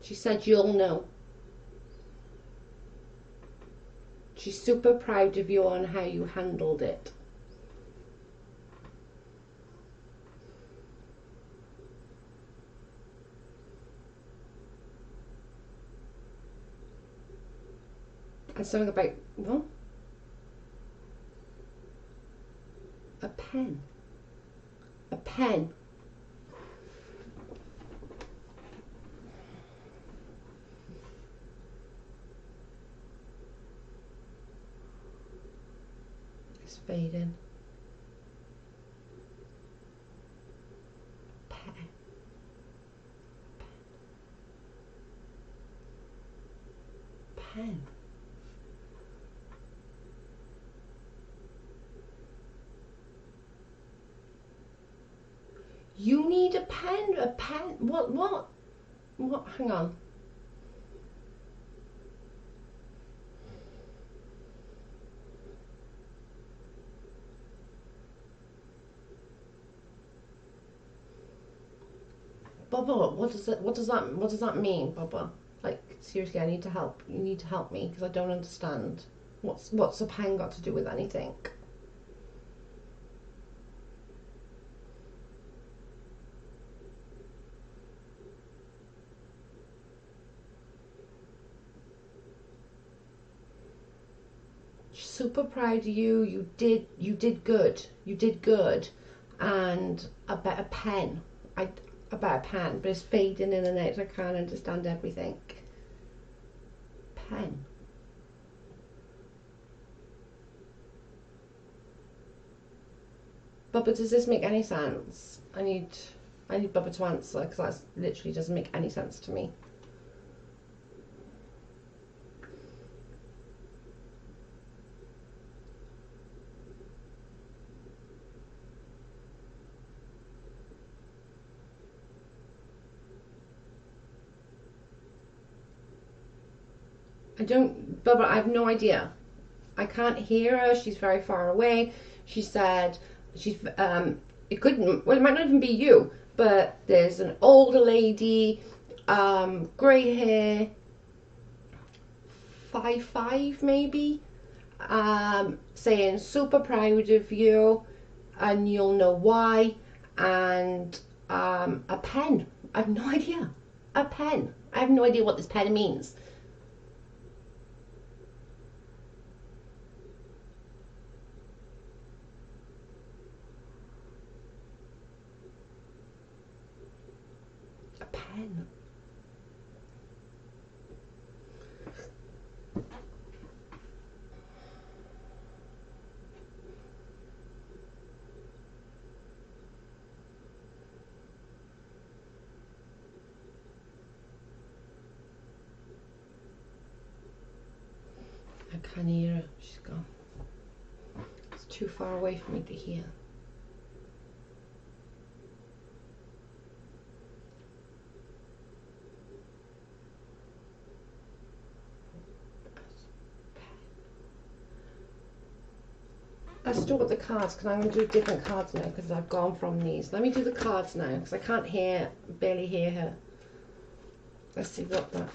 She said you'll know. She's super proud of you on how you handled it. And something about, what? A pen. A pen. It's fading. Pen. Pen. You need a pen? A pen? What? Hang on. Bubba, what does that mean, Bubba? Like, seriously, I need to help. You need to help me because I don't understand. What's a pen got to do with anything? Super proud of you. You did good. You did good. And about a pen. About a pen, but it's fading in and out. I can't understand everything. Pen. Bubba, does this make any sense? I need Bubba to answer because that literally doesn't make any sense to me. Bubba, I have no idea. I can't hear her. She's very far away. She said it couldn't, well, it might not even be you, but there's an older lady, grey hair, 5'5" maybe, saying super proud of you and you'll know why, and a pen. I have no idea. A pen. I have no idea what this pen means. Pen. I can't hear her. She's gone. It's too far away for me to hear. Let's do with the cards because I'm going to do different cards now because I've gone from these. Let me do the cards now because I can't barely hear her. Let's see what that.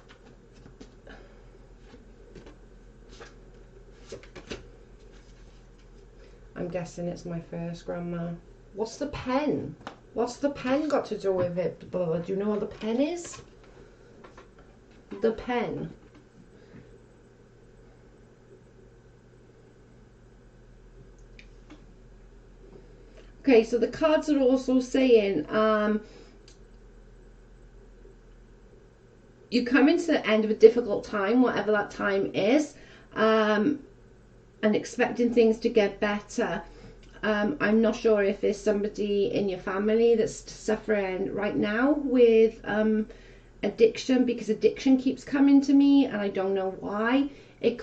I'm guessing it's my first, Grandma. What's the pen? What's the pen got to do with it? Do you know what the pen is? The pen. Okay, so the cards are also saying you come into the end of a difficult time, whatever that time is, and expecting things to get better. I'm not sure if there's somebody in your family that's suffering right now with addiction, because addiction keeps coming to me and I don't know why. It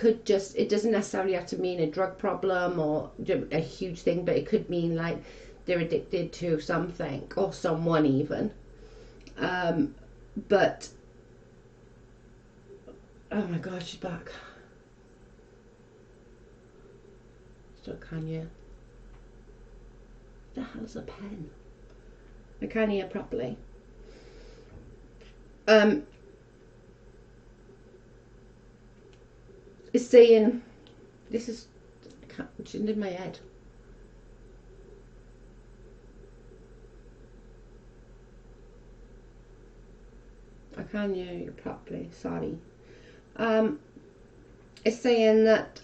doesn't necessarily have to mean a drug problem or a huge thing, but it could mean like they're addicted to something or someone even. But oh my God, she's back. Still can you? The hell's a pen? I can't hear properly. It's saying this is it's in my head. I can't hear you properly, sorry. It's saying that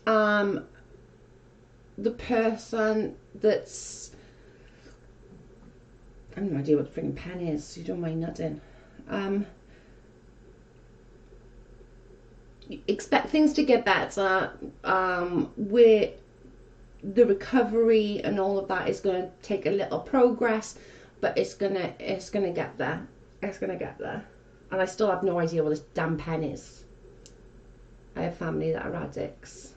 the person that's, I have no idea what the freaking pen is, you don't mind nothing. Expect things to get better. Where the recovery and all of that is going to take a little progress, but it's gonna get there. It's gonna get there. And I still have no idea what this damn pen is. I have family that are addicts.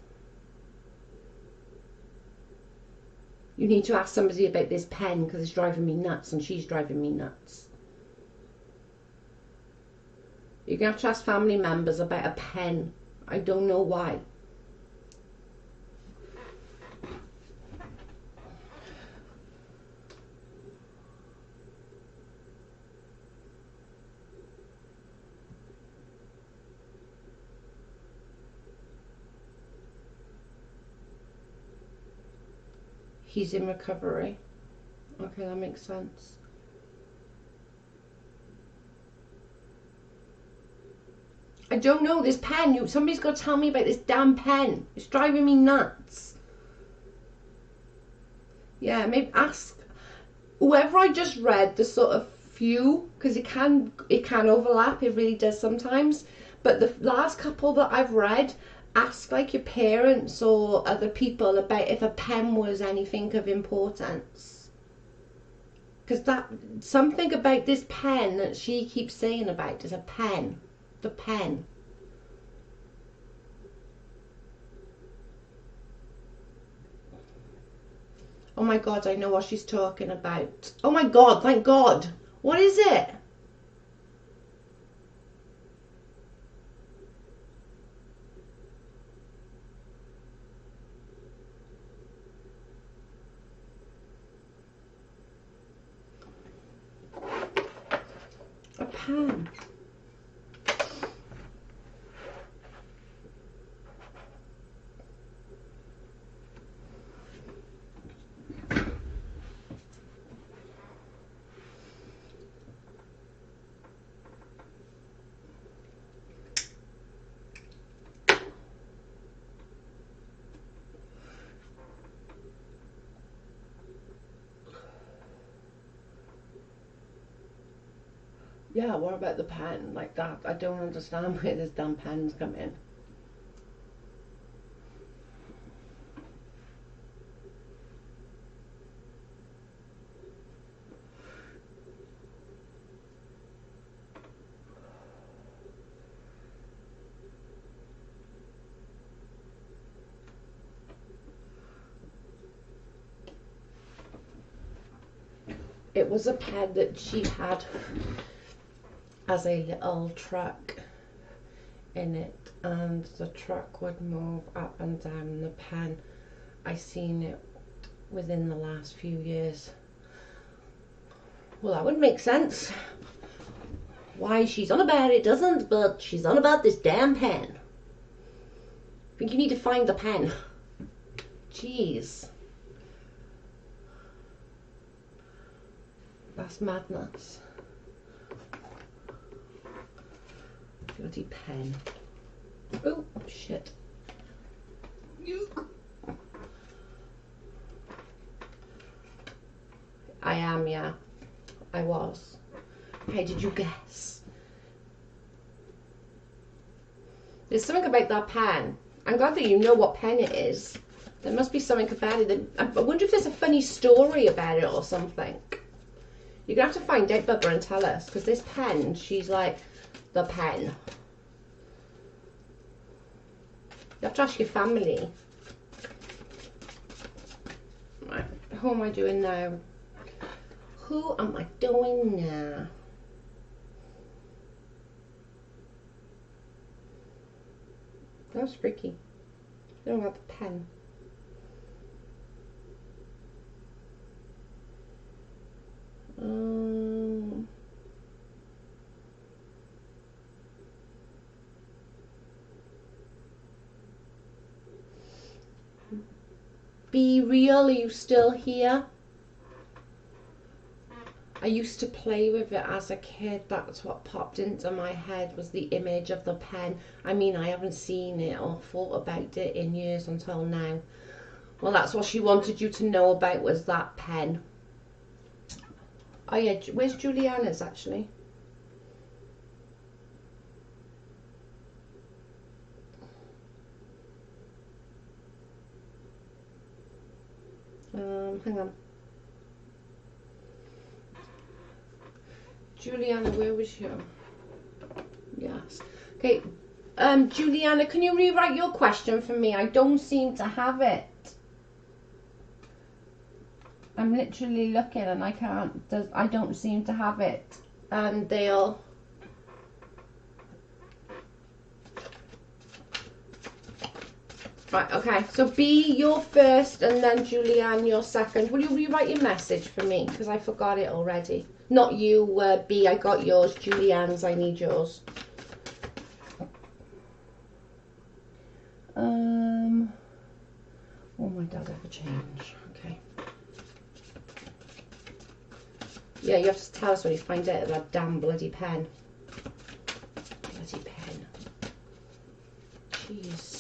You need to ask somebody about this pen because it's driving me nuts and she's driving me nuts. You're going to have to ask family members about a pen. I don't know why. He's in recovery. Okay, that makes sense. I don't know, this pen, somebody's got to tell me about this damn pen. It's driving me nuts. Yeah, maybe ask whoever I just read the sort of few, because it can overlap, it really does sometimes. But the last couple that I've read, ask like your parents or other people about if a pen was anything of importance. Because that something about this pen that she keeps saying about is a pen. The pen. Oh my God, I know what she's talking about. Oh my God, thank God. What is it? A pen. Yeah, what about the pen? Like that, I don't understand where this damn pen's come in. It was a pen that she had as a little truck in it, and the truck would move up and down the pen. I seen it within the last few years. Well, that would make sense. Why she's on about it doesn't, but she's on about this damn pen. I think you need to find the pen. Jeez. That's madness. Bloody pen. Oh, shit. I am, yeah. I was. How did you guess? There's something about that pen. I'm glad that you know what pen it is. There must be something about it. I wonder if there's a funny story about it or something. You're going to have to find out, Bubba, and tell us. Because this pen, she's like, the pen. You have to ask your family. Right, who am I doing now? Who am I doing now? That's freaky. I don't have the pen. Be real, are you still here? I used to play with it as a kid. That's what popped into my head, was the image of the pen. I mean, I haven't seen it or thought about it in years until now. Well, that's what she wanted you to know about, was that pen. Oh yeah, where's Juliana's actually? Hang on. Juliana, where was you? Yes. Okay. Juliana, can you rewrite your question for me? I don't seem to have it. I'm literally looking and I can't. I don't seem to have it. Dale. Right, okay. So B, you're first, and then Julianne, you're second. Will you rewrite your message for me? Because I forgot it already. Not you, B, I got yours. Julianne's, I need yours. Oh, my dad ever change. Okay. Yeah, you have to tell us when you find out that damn bloody pen. Bloody pen. Jeez.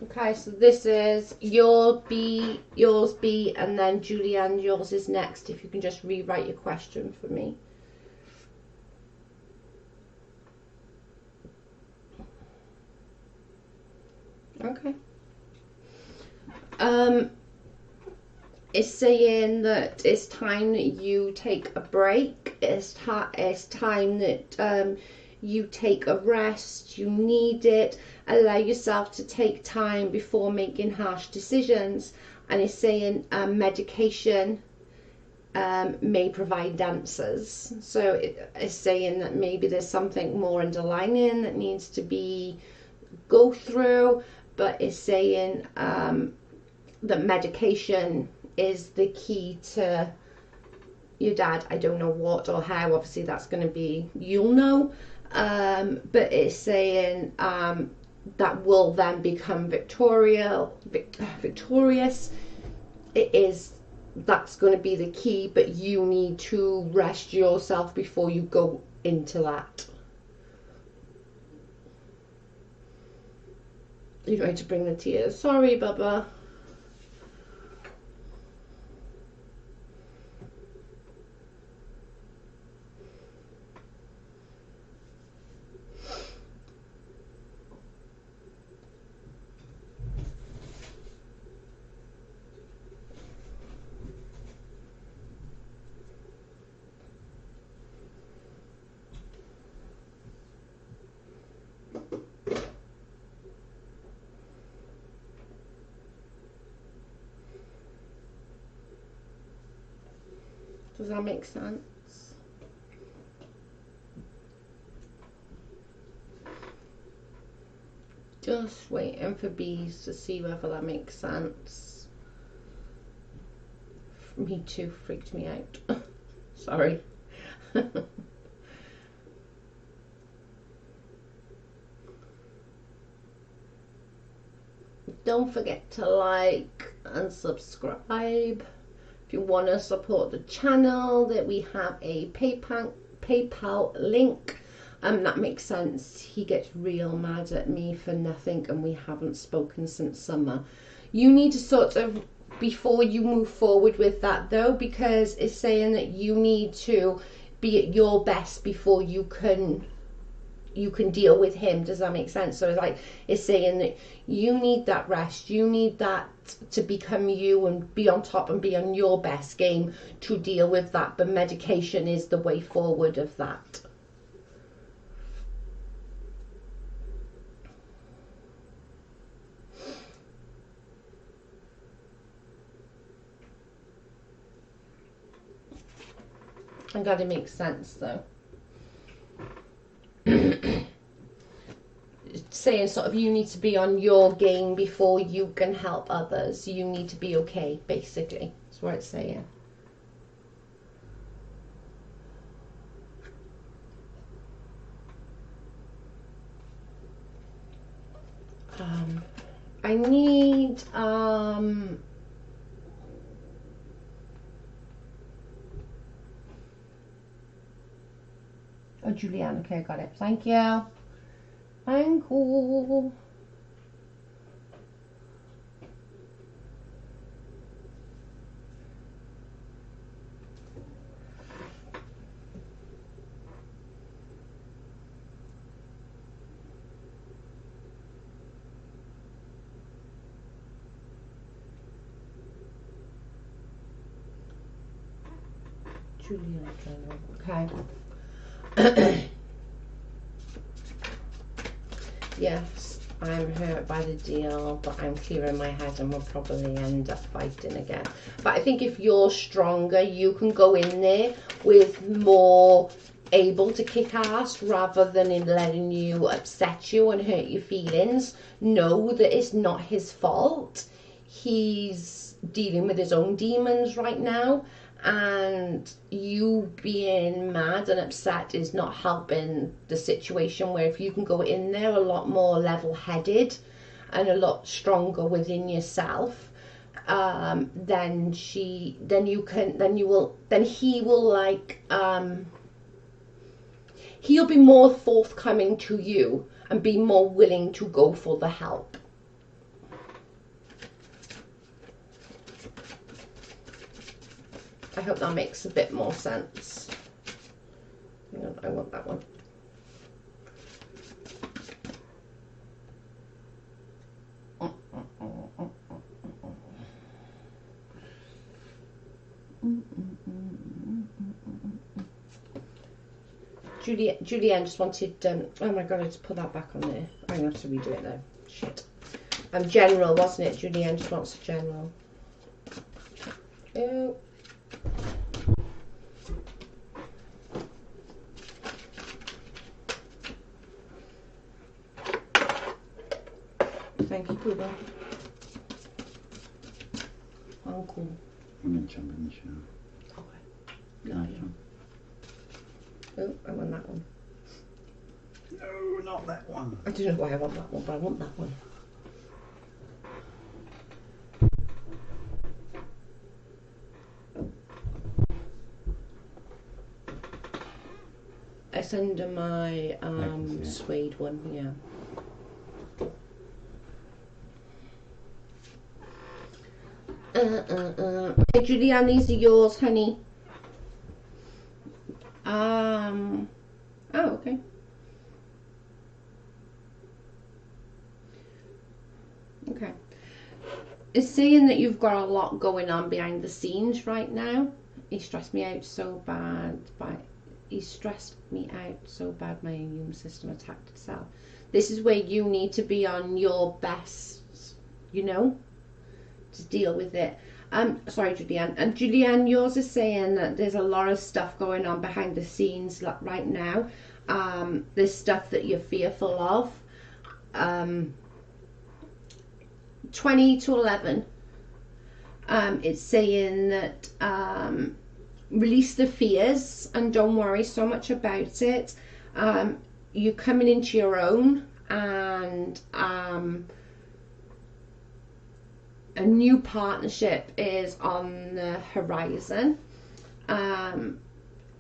Okay, so this is your B, yours B, and then Julianne, yours is next. If you can just rewrite your question for me. Okay. It's saying that it's time that you take a break. It's time that you take a rest. You need it. Allow yourself to take time before making harsh decisions. And it's saying medication may provide answers. So it's saying that maybe there's something more underlying that needs to be go through, but it's saying that medication is the key to your dad. I don't know what or how, obviously that's going to be, you'll know, but it's saying that will then become victorious. That's going to be the key, but you need to rest yourself before you go into that. You're going to bring the tears. Sorry, Bubba. Does that make sense? Just waiting for B's to see whether that makes sense. Me too, freaked me out. Sorry. Don't forget to like and subscribe. If you want to support the channel, that we have a PayPal link. That makes sense. He gets real mad at me for nothing, and we haven't spoken since summer. You need to sort of, before you move forward with that though, because it's saying that you need to be at your best before you can deal with him. Does that make sense? So it's saying that you need that rest, you need that to become you and be on top and be on your best game to deal with that, but medication is the way forward of that. I gotta make sense though. Saying sort of you need to be on your game before you can help others. You need to be okay, basically. That's what it's saying. I need oh, Julianne, okay, I got it. Thank you. Thank you. Julianne, okay. Yes, I'm hurt by the deal, but I'm clear in my head and we'll probably end up fighting again. But I think if you're stronger, you can go in there with more able to kick ass rather than in letting you upset you and hurt your feelings. Know that it's not his fault. He's dealing with his own demons right now, and you being mad and upset is not helping the situation. Where if you can go in there a lot more level-headed and a lot stronger within yourself, then he will like he'll be more forthcoming to you and be more willing to go for the help. I hope that makes a bit more sense. Hang on, I want that one. Julianne just wanted, oh my god, I just put that back on there. I'm going to have to redo it now. Shit. General, wasn't it? Julianne just wants a general. Oh. Thank you, Pooba. Uncle. I'm going to jump in the shower. Okay. Nice one. Oh, I want that one. No, not that one. I don't know why I want that one, but I want that one. It's under my suede one, yeah. Hey, Julianne, these are yours, honey. Oh, okay. Okay. It's saying that you've got a lot going on behind the scenes right now. He stressed me out so bad. My immune system attacked itself. This is where you need to be on your best, you know, to deal with it. Sorry, Julianne. And Julianne, yours is saying that there's a lot of stuff going on behind the scenes right now. There's stuff that you're fearful of. 20 to 11. It's saying that release the fears and don't worry so much about it. You're coming into your own, and a new partnership is on the horizon.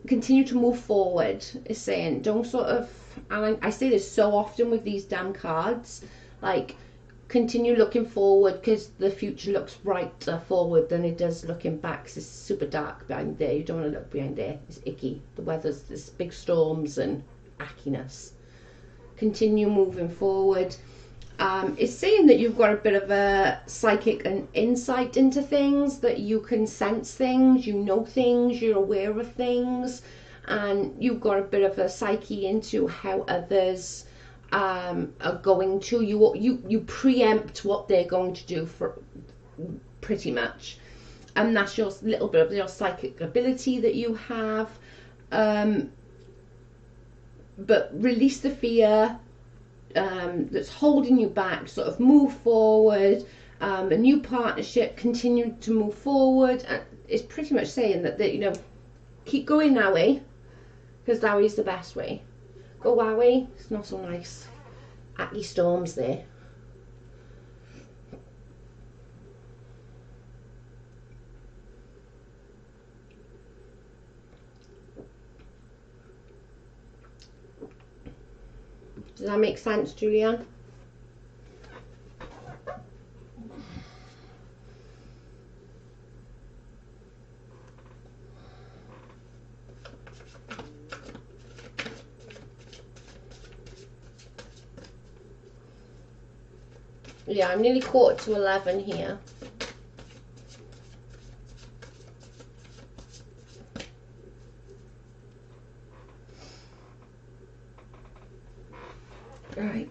Continue to move forward is saying, don't sort of, and I say this so often with these damn cards, like, continue looking forward, because the future looks brighter forward than it does looking back, 'cause it's super dark behind there. You don't want to look behind there, it's icky. The weather's, there's big storms and ackiness. Continue moving forward. It's saying that you've got a bit of a psychic and insight into things, that you can sense things, you know things, you're aware of things, and you've got a bit of a psyche into how others are going to. You preempt what they're going to do, for pretty much, and that's your little bit of your psychic ability that you have. But release the fear that's holding you back, sort of move forward. A new partnership, continue to move forward. And it's pretty much saying that you know, keep going that way, because that way is the best way. Go that way, it's not so nice. Acky storms there. Does that make sense, Julianne? Yeah, I'm nearly 11:15 here. Right.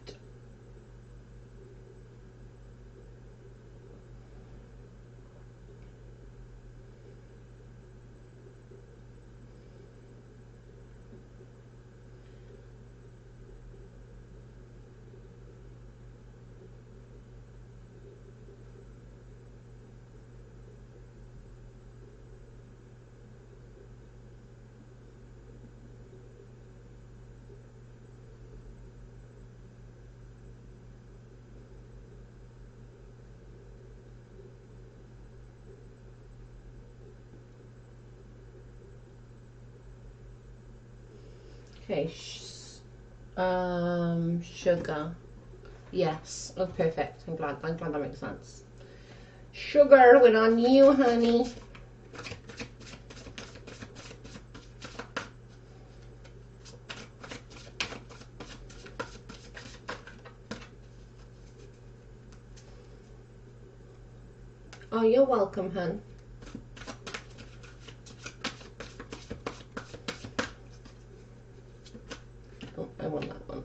Okay, sugar. Yes. Oh, perfect. I'm glad that makes sense. Sugar, we're on you, honey. Oh, you're welcome, hun. Oh, I want that one.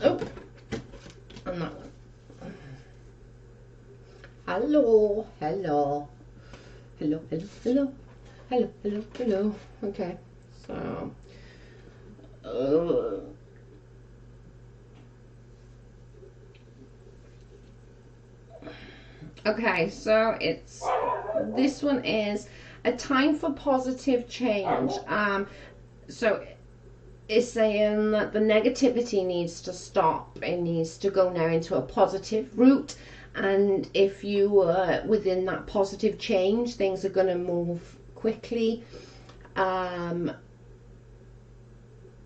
Oh, and that one. Hello, hello. Hello, hello, hello. Hello, hello, hello. Okay, so. Okay, so this one is a time for positive change. So it's saying that the negativity needs to stop. It needs to go now into a positive route. And if you are within that positive change, things are going to move quickly.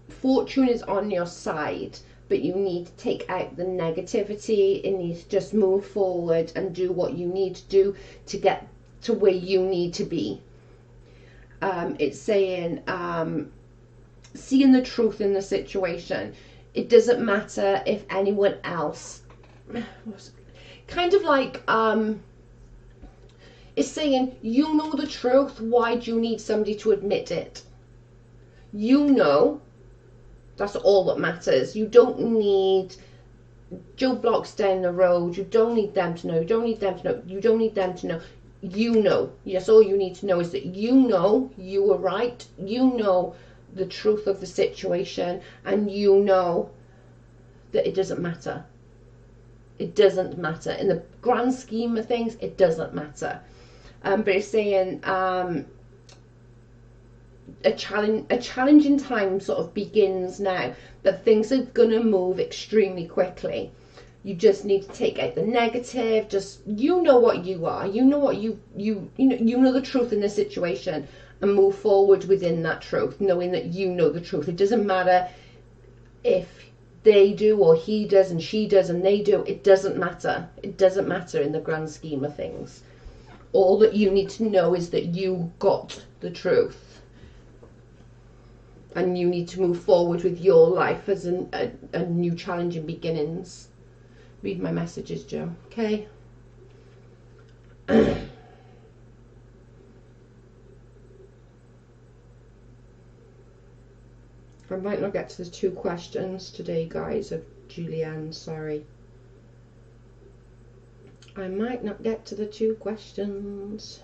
Fortune is on your side, but you need to take out the negativity. It needs to just move forward and do what you need to do to get to where you need to be. It's saying seeing the truth in the situation. It doesn't matter if anyone else, kind of like it's saying, you know the truth, why do you need somebody to admit it? You know, that's all that matters. You don't need Joe Blocks down the road. You don't need them to know. You don't need them to know. You don't need them to know. You know. Yes, all you need to know is that you know you were right. You know the truth of the situation, and you know that it doesn't matter. It doesn't matter. In the grand scheme of things, it doesn't matter. But it's saying a challenging time sort of begins now, that things are gonna move extremely quickly. You just need to take out the negative. Just, you know what you are, you know what you know the truth in this situation, and move forward within that truth, knowing that you know the truth. It doesn't matter if they do or he does and she does and they do. It doesn't matter. It doesn't matter in the grand scheme of things. All that you need to know is that you got the truth. And you need to move forward with your life as a new challenging beginnings. Read my messages, Joe. Okay? I might not get to the 2 questions today, guys, of Julianne. Sorry. I might not get to the 2 questions.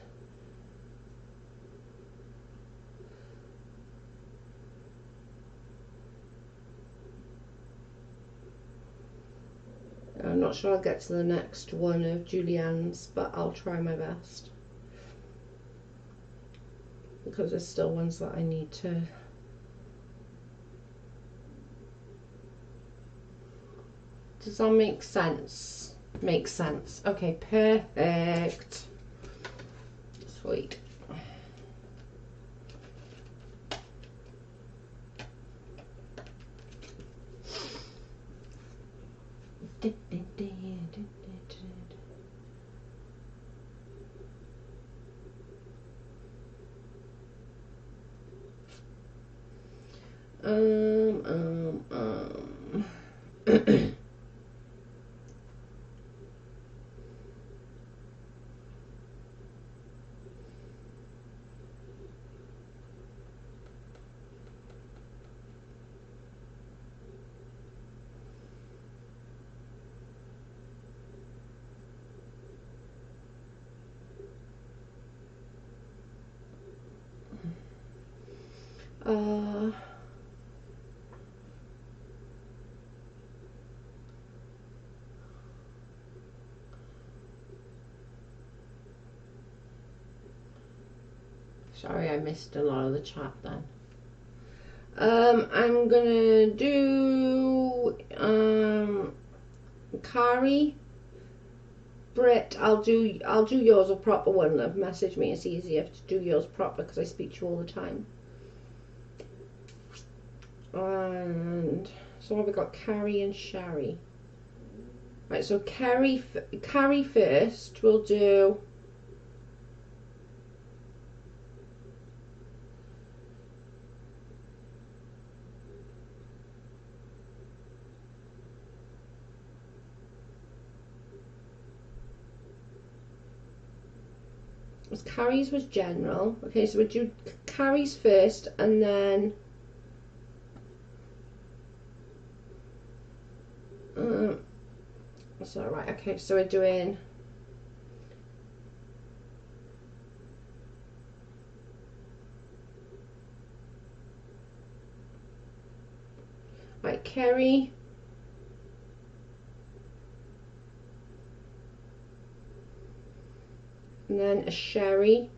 I'm not sure I'll get to the next one of Julianne's, but I'll try my best. Because there's still ones that I need to... Does that make sense? Makes sense. Okay, perfect. Sweet. Sorry, I missed a lot of the chat then. I'm gonna do Kari, Britt. I'll do yours a proper one. That message me. It's easier to do yours proper because I speak to you all the time. And so what have we got? Carrie and Shari. Right, so Carrie first. We'll do. Carrie's was general. Okay, so we'll do Carrie's first and then so right, okay, so we're doing right, Kerry, and then a Sherry,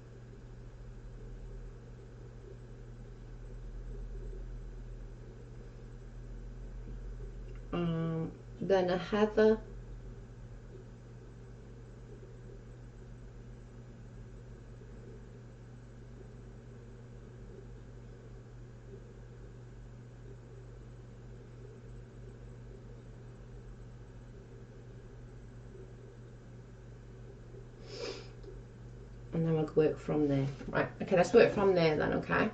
then a Heather, and then we'll work from there. Right, okay, let's work from there then, okay?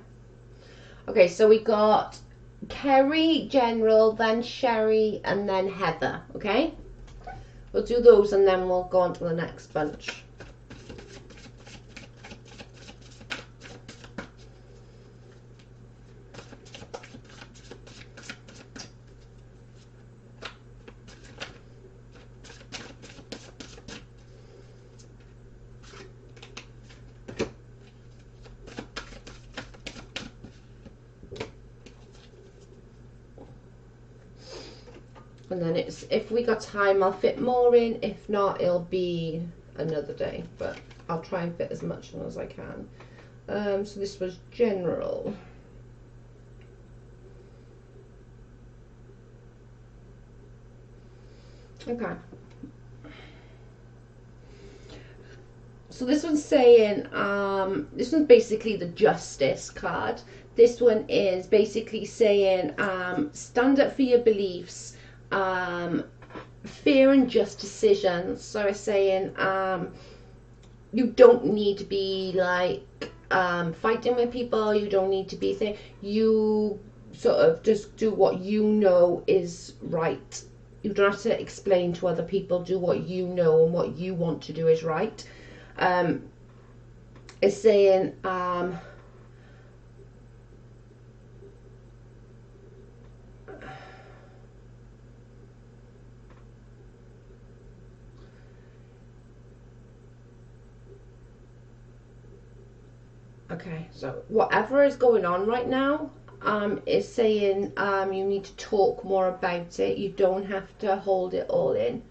Okay, so we got Kerry, General, then Sherry, and then Heather, okay? We'll do those and then we'll go on to the next bunch. And then it's, if we got time, I'll fit more in. If not, it'll be another day. But I'll try and fit as much in as I can. So this was general. Okay. So this one's saying, this one's basically the justice card. This one is basically saying, stand up for your beliefs, fair and just decisions. So it's saying, you don't need to be like fighting with people. You don't need to be saying, you sort of just do what you know is right. You don't have to explain to other people. Do what you know and what you want to do is right. It's saying okay, so whatever is going on right now is saying you need to talk more about it. You don't have to hold it all in.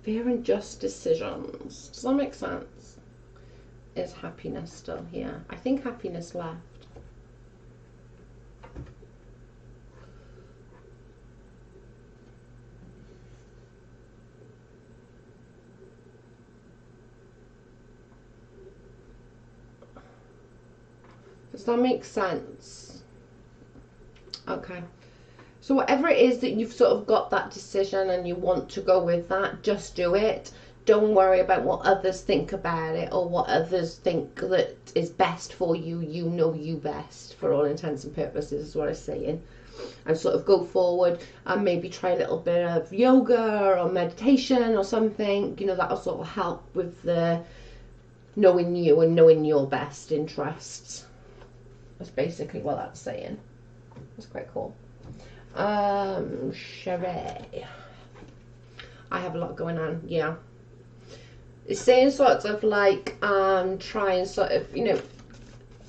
Fair and just decisions. Does that make sense? Is happiness still here? I think happiness left. Does that make sense? Okay. So whatever it is that you've sort of got that decision and you want to go with that, just do it. Don't worry about what others think about it or what others think that is best for you. You know you best for all intents and purposes is what I'm saying. And sort of go forward and maybe try a little bit of yoga or meditation or something. You know, that'll sort of help with the knowing you and knowing your best interests. That's basically what that's saying. That's quite cool. Sherry. I have a lot going on, yeah. It's saying sort of like try and sort of, you know,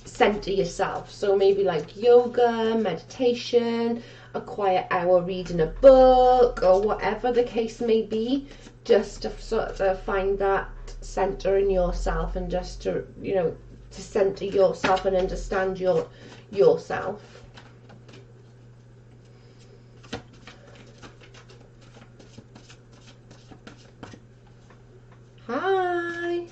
center yourself. So maybe like yoga, meditation, a quiet hour reading a book, or whatever the case may be, just to sort of find that center in yourself and just to, you know, to center yourself and understand yourself. Hi.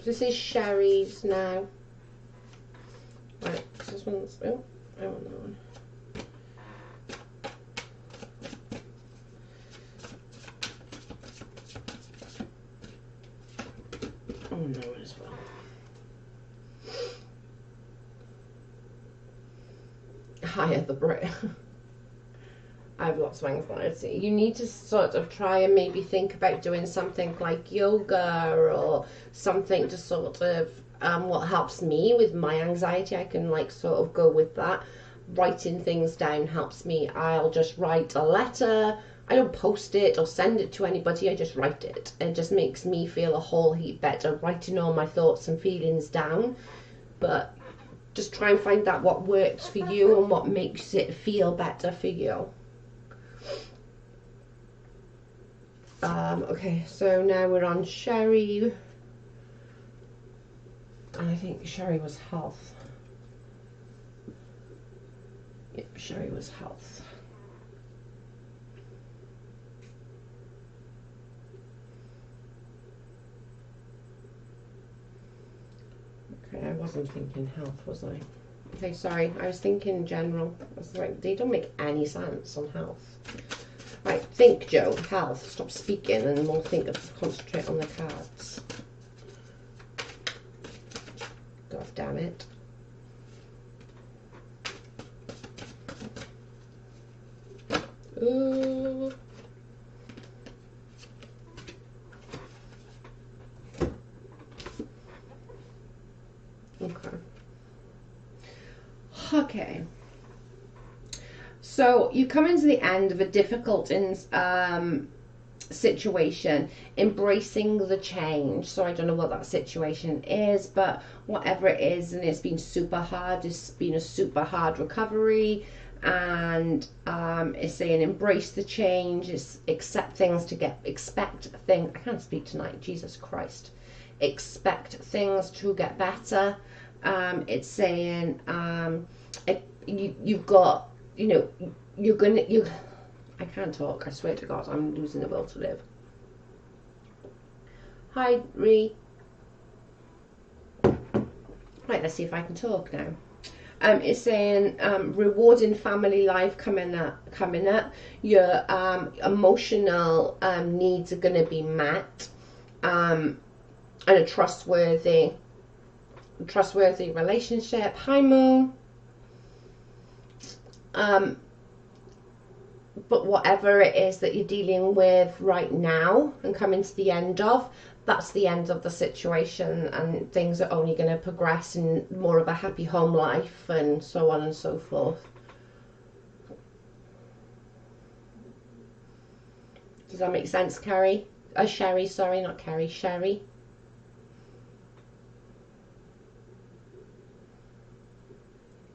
This is Sherry's now. Right, this one's, oh, I want that one. Oh no, as well. Hi at the Brit. I have lots of anxiety. You need to sort of try and maybe think about doing something like yoga or something to sort of what helps me with my anxiety. I can like sort of go with that. Writing things down helps me. I'll just write a letter. I don't post it or send it to anybody. I just write it. It just makes me feel a whole heap better, writing all my thoughts and feelings down. But just try and find out what works for you and what makes it feel better for you. Okay, so now we're on Sherry. And I think Sherry was health. Yep, Sherry was health. Okay, I wasn't thinking health, was I? Okay, sorry, I was thinking general. I was like, they don't make any sense on health. Right, think, Joe. Health. Stop speaking and we'll concentrate on the cards. God damn it. Ooh. Okay. Okay. So you come into the end of a difficult situation, embracing the change. So I don't know what that situation is, but whatever it is, and it's been super hard, it's been a super hard recovery, and it's saying embrace the change, it's expect things, I can't speak tonight, Jesus Christ, expect things to get better. It's saying you've got, you know, I can't talk, I swear to God, I'm losing the will to live. Hi, Ree. Right, let's see if I can talk now. It's saying rewarding family life coming up. Your emotional needs are going to be met, and a trustworthy relationship. Hi, Moon. But whatever it is that you're dealing with right now and coming to the end of, that's the end of the situation, and things are only going to progress in more of a happy home life and so on and so forth. Does that make sense, Carrie? Sherry, sorry, not Carrie, Sherry.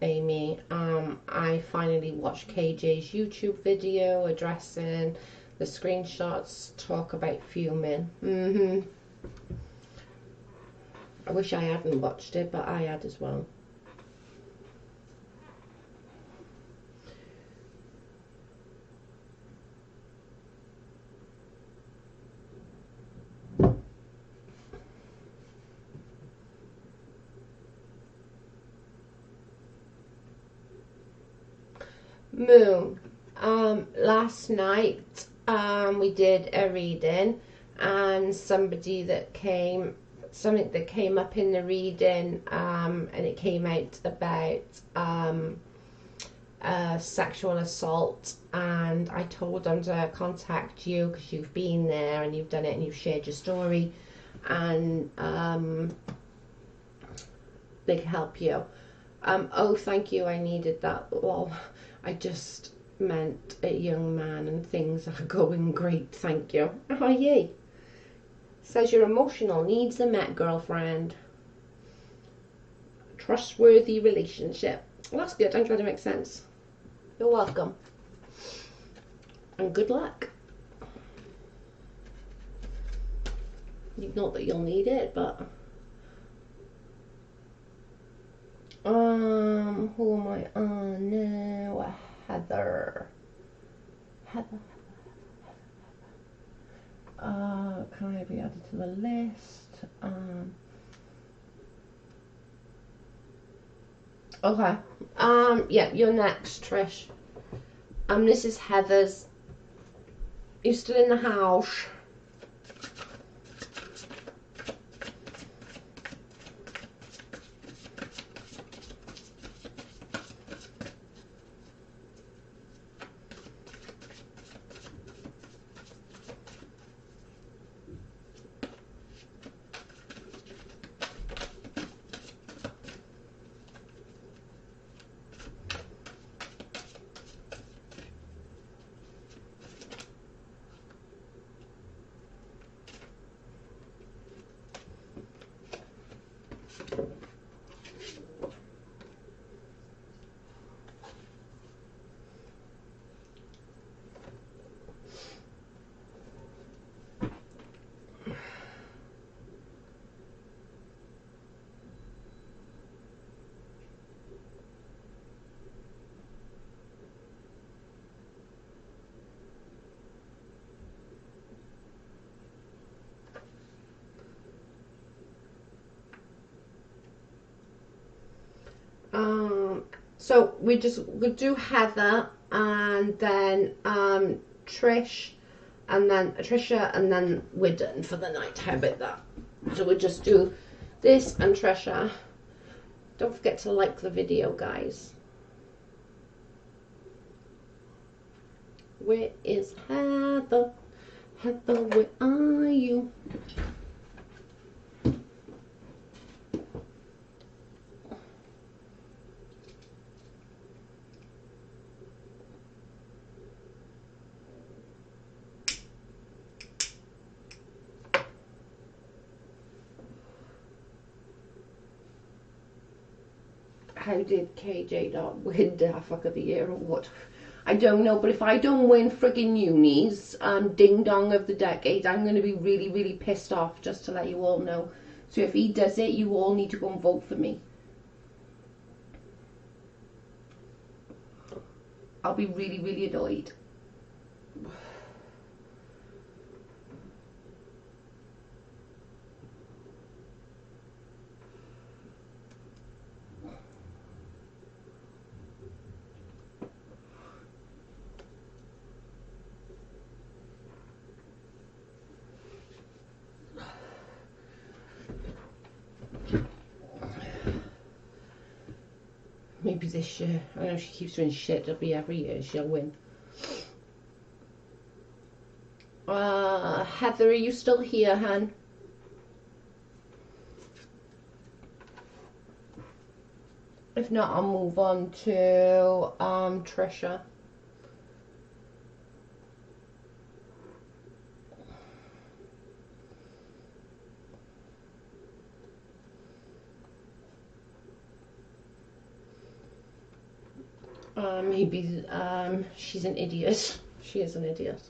Amy, I finally watched KJ's YouTube video addressing the screenshots, talk about fuming. I wish I hadn't watched it, but I had as well. Moon, last night we did a reading, and something that came up in the reading, and it came out about sexual assault, and I told them to contact you because you've been there and you've done it and you've shared your story, and they can help you. Oh, thank you, I needed that. Well, I just meant a young man, and things are going great, thank you. Oh, yay. Says your emotional needs are met, girlfriend. Trustworthy relationship. Well, that's good, I'm trying to make sense. You're welcome. And good luck. Not that you'll need it, but... who am I on now? Heather. Can I be added to the list? Okay. Yeah, you're next, Trish. This is Heather's. You're still in the house. So we do Heather, and then Trish, and then Trisha, and then we're done for the night. How about that? So we'll just do this and Trisha. Don't forget to like the video, guys. Where is Heather? Heather, where are you? how did KJ not win the Fuck of the Year award? I don't know, but if I don't win friggin' unis, ding dong of the decade, I'm going to be really, really pissed off, just to let you all know. So if he does it, you all need to go and vote for me. I'll be really, really annoyed. Maybe this year. I know she keeps doing shit. It'll be every year she'll win. Heather, are you still here, hun? If not, I'll move on to Trisha. Maybe she's an idiot. She is an idiot.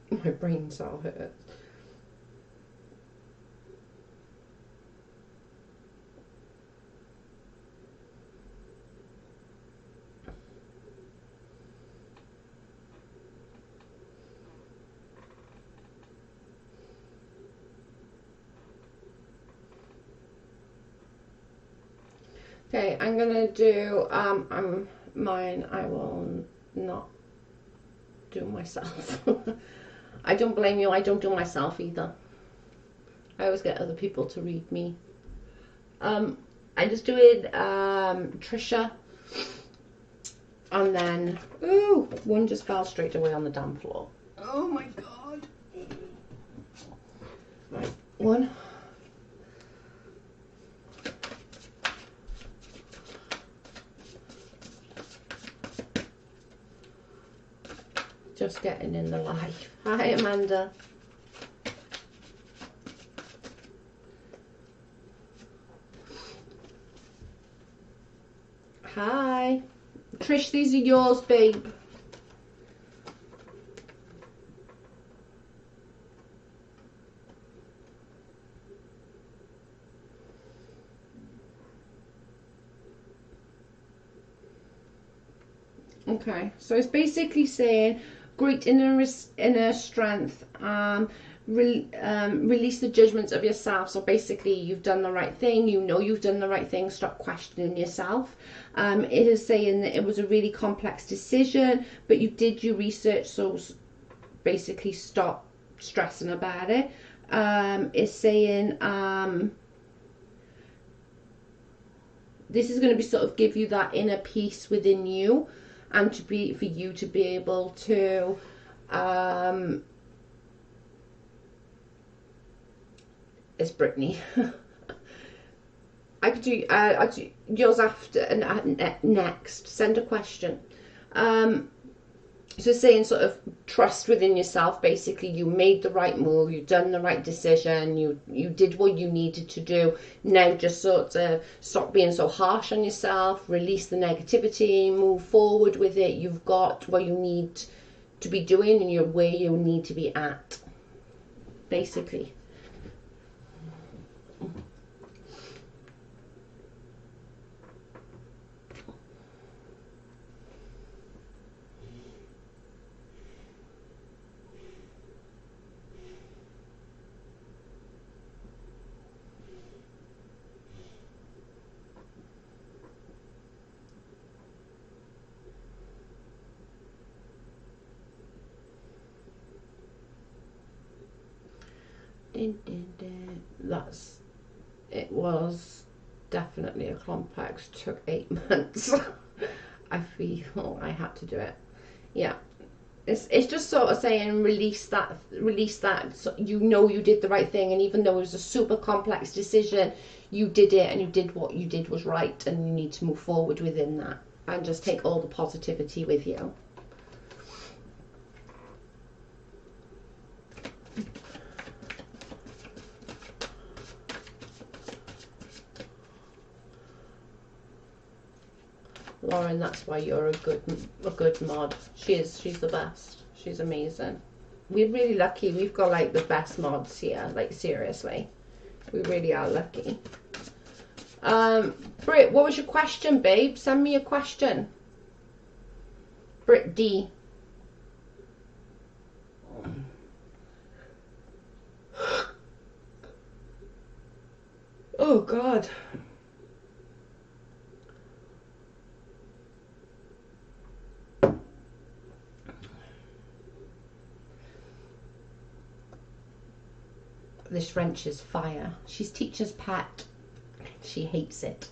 My brain cell hurts. Okay, I'm gonna do mine. I will not do myself. I don't blame you. I don't do myself either. I always get other people to read me. I just do it Trisha, and then one just fell straight away on the damn floor. Oh my god! Right, one. Just getting in the live. Hi, Amanda. Hi. Trish, these are yours, babe. Okay, so it's basically saying great inner strength, release the judgments of yourself. So basically you've done the right thing, you know you've done the right thing, stop questioning yourself. It is saying that it was a really complex decision, but you did your research, so basically stop stressing about it. It's saying this is going to be sort of give you that inner peace within you, and for you to be able to it's Brittany. I could do yours after and next. Send a question. So saying sort of trust within yourself. Basically, you made the right move. You've done the right decision. You did what you needed to do. Now just sort of stop being so harsh on yourself. Release the negativity. Move forward with it. You've got what you need to be doing, and you're where you need to be at. Basically. It was definitely a complex, took 8 months. I feel I had to do it. Yeah. It's just sort of saying release that, so you know you did the right thing, and even though it was a super complex decision, you did it, and you did what you did was right, and you need to move forward within that and just take all the positivity with you. Lauren, that's why you're a good mod. She's the best. She's amazing. We're really lucky. We've got like the best mods here. Like seriously, we really are lucky. Britt, what was your question, babe? Send me a question. Britt D. Oh God. This wrench is fire. She's teacher's pet. She hates it.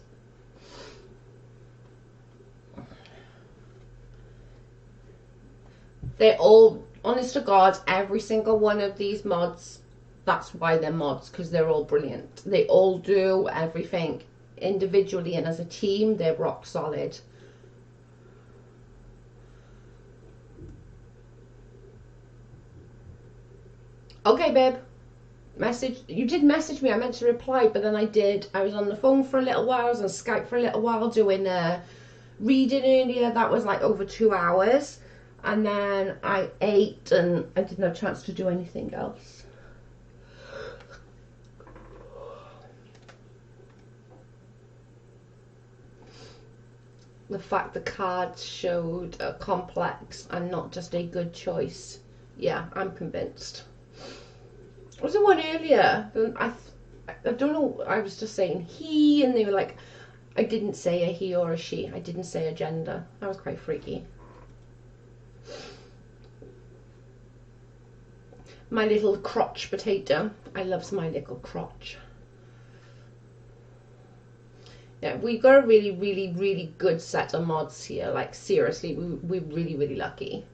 They're all, honest to God, every single one of these mods, that's why they're mods, because they're all brilliant. They all do everything individually, and as a team, they're rock solid. Okay, babe. You did message me. I meant to reply, but then I was on the phone for a little while. I was on Skype for a little while doing reading earlier. That was like over 2 hours, and then I ate and I didn't have a chance to do anything else. The fact the cards showed a complex and not just a good choice. Yeah, I'm convinced. Was the one earlier? I don't know. I was just saying he, and they were like, I didn't say a he or a she. I didn't say a gender. That was quite freaky. My little crotch potato. I love my little crotch. Yeah, we've got a really, really, really good set of mods here. Like seriously, we're really, really lucky.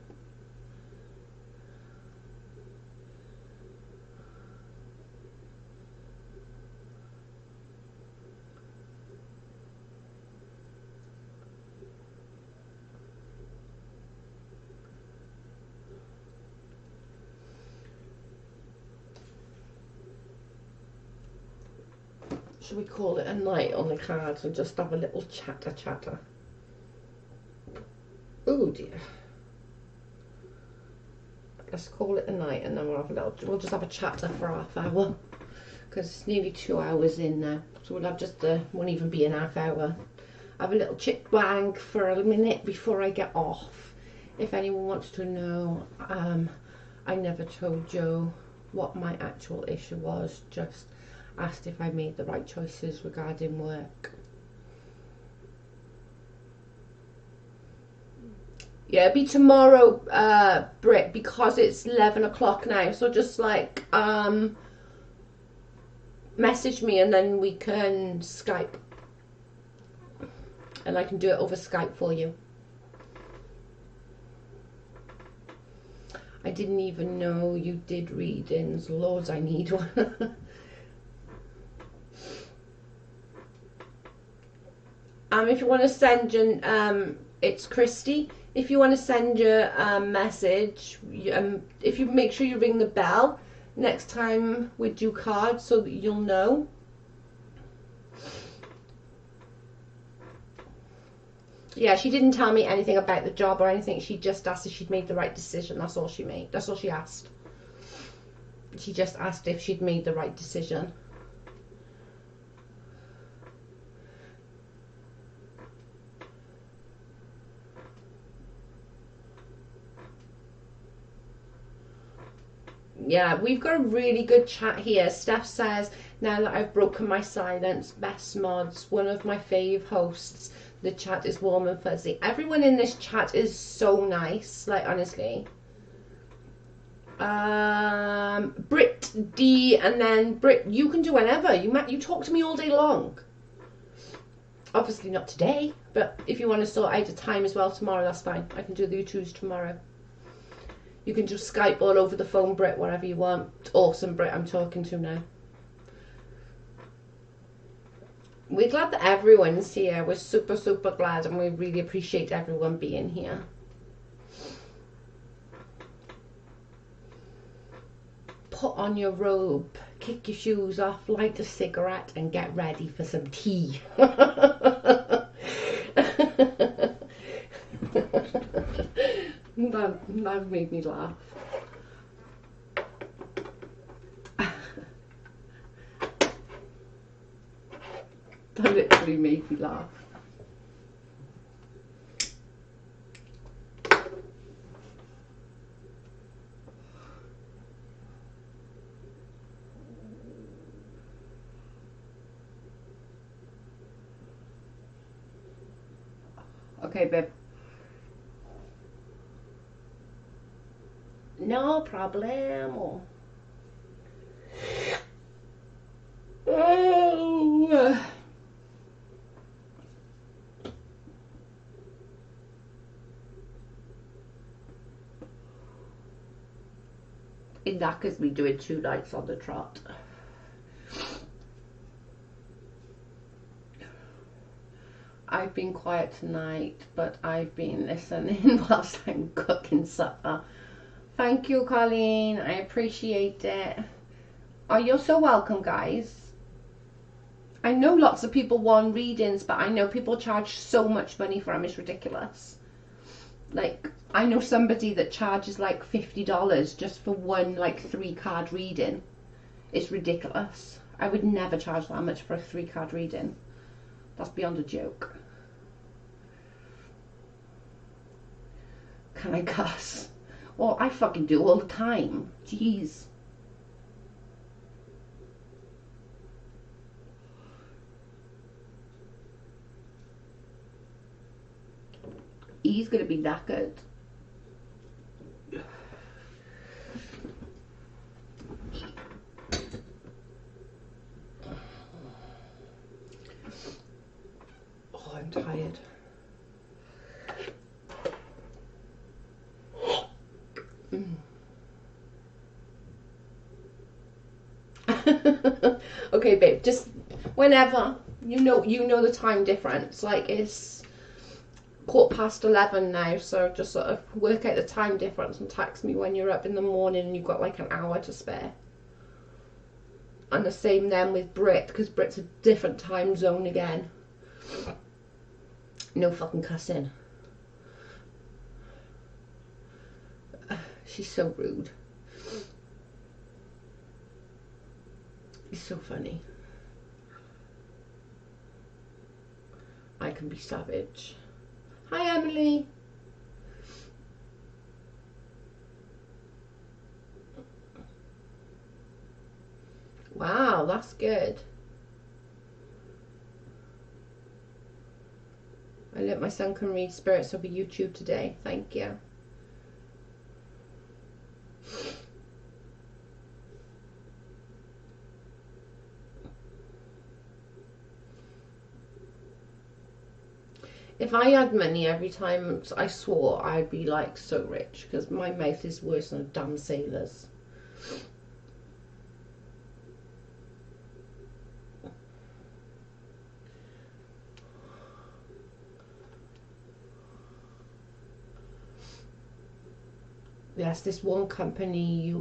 Should we call it a night on the cards and just have a little chatter? Oh dear. Let's call it a night, and then we'll just have a chatter for half hour, because it's nearly 2 hours in now. So we'll have just won't even be an half hour. Have a little chit bang for a minute before I get off. If anyone wants to know, I never told Joe what my actual issue was. Just asked if I made the right choices regarding work. Yeah, it'll be tomorrow, Britt, because it's 11 o'clock now. So just like message me, and then we can Skype, and I can do it over Skype for you. I didn't even know you did readings. Lords, I need one. If you want to send your, it's Christy. If you want to send your message, if you make sure you ring the bell next time we do cards, so that you'll know. Yeah, she didn't tell me anything about the job or anything. She just asked if she'd made the right decision. That's all she asked. She just asked if she'd made the right decision. Yeah, we've got a really good chat here. Steph says, now that I've broken my silence, best mods, one of my fave hosts. The chat is warm and fuzzy. Everyone in this chat is so nice, like honestly. Britt D, and then Britt, you can do whenever. You talk to me all day long. Obviously not today, but if you want to sort out a time as well tomorrow, that's fine. I can do the twos tomorrow. You can just Skype all over the phone, Brit, whatever you want. Awesome, Brit, I'm talking to now. We're glad that everyone's here. We're super, super glad, and we really appreciate everyone being here. Put on your robe, kick your shoes off, light a cigarette, and get ready for some tea. That made me laugh. That literally made me laugh. Okay, babe. No problem. Oh. It knackers me doing 2 nights on the trot. I've been quiet tonight, but I've been listening whilst I'm cooking supper. Thank you, Colleen. I appreciate it. Oh, you're so welcome, guys. I know lots of people want readings, but I know people charge so much money for them. It's ridiculous. Like, I know somebody that charges like $50 just for one, like, 3-card reading. It's ridiculous. I would never charge that much for a 3-card reading. That's beyond a joke. Can I cuss? Well, I fucking do all the time. Jeez. He's gonna be knackered. Oh, I'm tired. Okay, babe, just whenever. You know the time difference. Like, it's 11:15 now, so just sort of work out the time difference and text me when you're up in the morning and you've got like an hour to spare. And the same then with Brit, because Brit's a different time zone again. No fucking cussing. She's so rude. It's so funny. I can be savage. Hi, Emily. Wow, that's good. I let my son can read Spirits over YouTube today. Thank you. If I had money every time I swore, I'd be like so rich, because my mouth is worse than a damn sailor's. Yes, this one company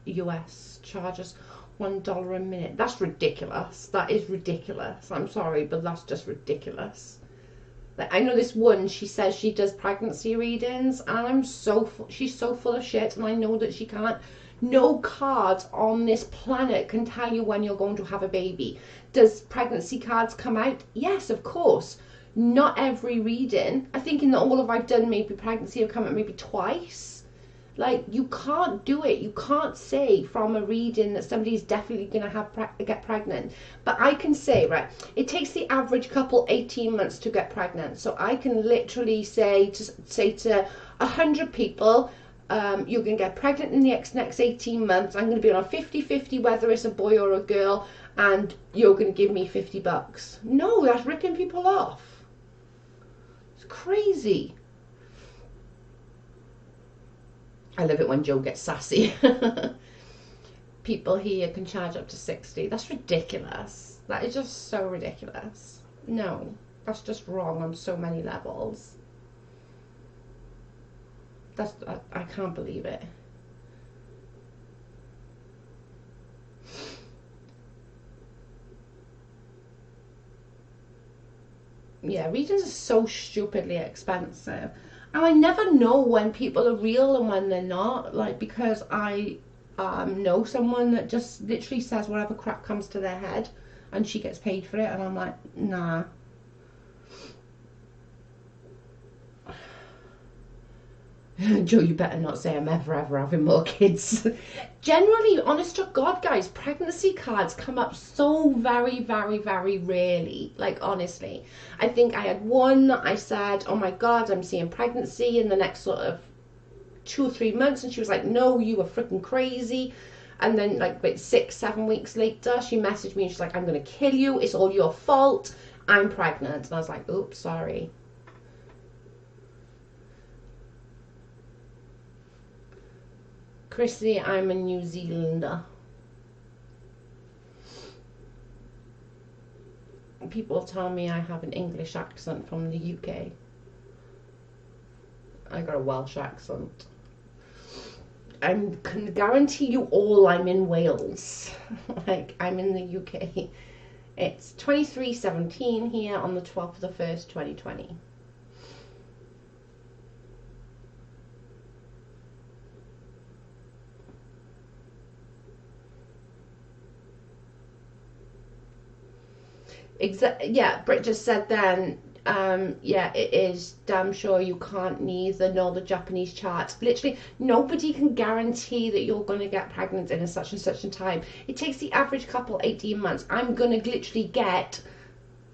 US charges $1 a minute. That's ridiculous. That is ridiculous. I'm sorry, but that's just ridiculous. Like, I know this one, she says she does pregnancy readings, and she's so full of shit, and I know that she can't. No cards on this planet can tell you when you're going to have a baby. Does pregnancy cards come out? Yes, of course. Not every reading. I think in the all of I've done, maybe pregnancy have come out maybe twice. Like, you can't do it. You can't say from a reading that somebody's definitely going to get pregnant. But I can say, right, it takes the average couple 18 months to get pregnant. So I can literally say to 100 people, you're going to get pregnant in the next 18 months. I'm going to be on a 50-50 whether it's a boy or a girl, and you're going to give me $50. No, that's ripping people off. It's crazy. I love it when Joe gets sassy. People here can charge up to 60. That's ridiculous. That is just so ridiculous. No, that's just wrong on so many levels. I can't believe it. Yeah, readings are so stupidly expensive. And I never know when people are real and when they're not. Like, because I know someone that just literally says whatever crap comes to their head and she gets paid for it. And I'm like, nah. Joe, you better not say I'm ever having more kids. Generally, honest to God, guys, pregnancy cards come up so very, very, very rarely. Like, honestly. I think I had one that I said, oh my God, I'm seeing pregnancy in the next sort of 2 or 3 months. And she was like, no, you were freaking crazy. And then like 6, 7 weeks later, she messaged me and she's like, I'm going to kill you. It's all your fault. I'm pregnant. And I was like, oops, sorry. Chrissy, I'm a New Zealander. People tell me I have an English accent from the UK. I got a Welsh accent. I can guarantee you all I'm in Wales. Like, I'm in the UK. It's 23:17 here on the 12th of the 1st, 2020. Yeah, Britt just said then, yeah, it is damn sure you can't neither know the Japanese charts. Literally, nobody can guarantee that you're going to get pregnant in a such and such a time. It takes the average couple 18 months. I'm going to literally get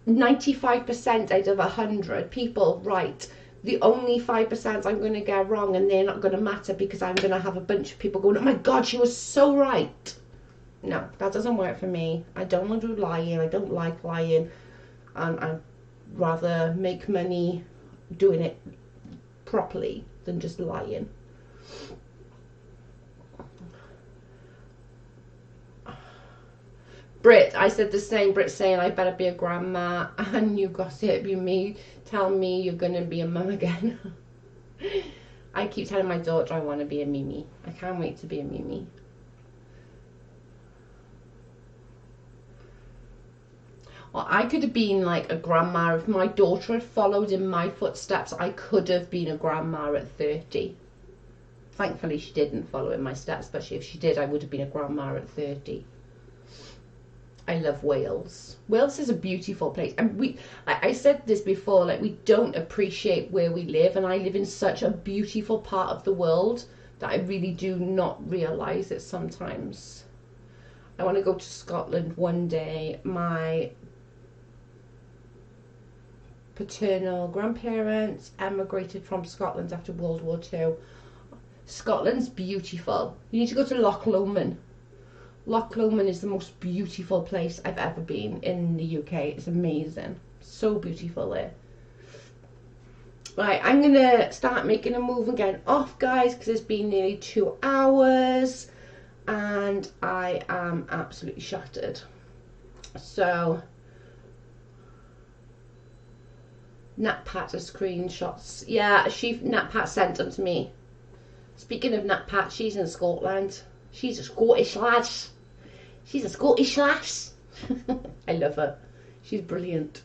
95% out of 100 people right. The only 5% I'm going to get wrong, and they're not going to matter because I'm going to have a bunch of people going, oh my God, she was so right. No, that doesn't work for me. I don't want to do lying. I don't like lying. I'd rather make money doing it properly than just lying. Brit, I said the same. Brit saying I better be a grandma, and you gossip, you me, tell me you're going to be a mum again. I keep telling my daughter I want to be a Mimi. I can't wait to be a Mimi. Well, I could have been like a grandma if my daughter had followed in my footsteps. I could have been a grandma at 30. Thankfully, she didn't follow in my steps, but if she did, I would have been a grandma at 30. I love Wales. Wales is a beautiful place, and I said this before, like, we don't appreciate where we live, and I live in such a beautiful part of the world that I really do not realise it sometimes. I want to go to Scotland one day. My paternal grandparents emigrated from Scotland after World War II. Scotland's beautiful. You need to go to Loch Lomond. Loch Lomond is the most beautiful place I've ever been in the UK. It's amazing. So beautiful there. Right, I'm going to start making a move and getting off, guys, because it's been nearly 2 hours and I am absolutely shattered. So, Nat Pat has screenshots. Yeah, Nat Pat sent them to me. Speaking of Nat Pat, she's in Scotland. She's a Scottish lass. She's a Scottish lass. I love her. She's brilliant.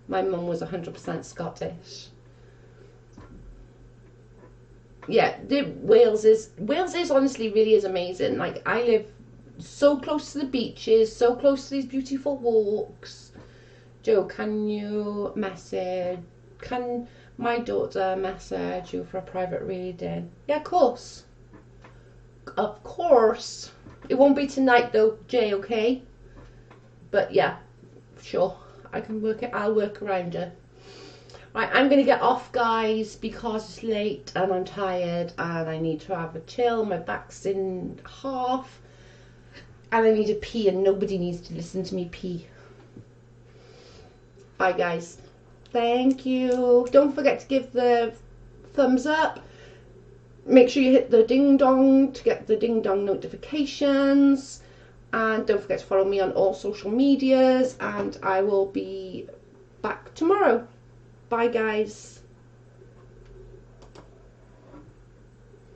My mum was 100% Scottish. Yeah, Wales is honestly really is amazing. Like, I live so close to the beaches, so close to these beautiful walks. Joe, can my daughter message you for a private reading? Yeah, of course. Of course. It won't be tonight though, Jay, okay? But yeah, sure. I can work it. I'll work around you. Right, I'm going to get off, guys, because it's late and I'm tired and I need to have a chill. My back's in half and I need to pee and nobody needs to listen to me pee. Bye, guys. Thank you. Don't forget to give the thumbs up. make sure you hit the ding dong to get the ding dong notifications, and don't forget to follow me on all social medias, and I will be back tomorrow. Bye guys.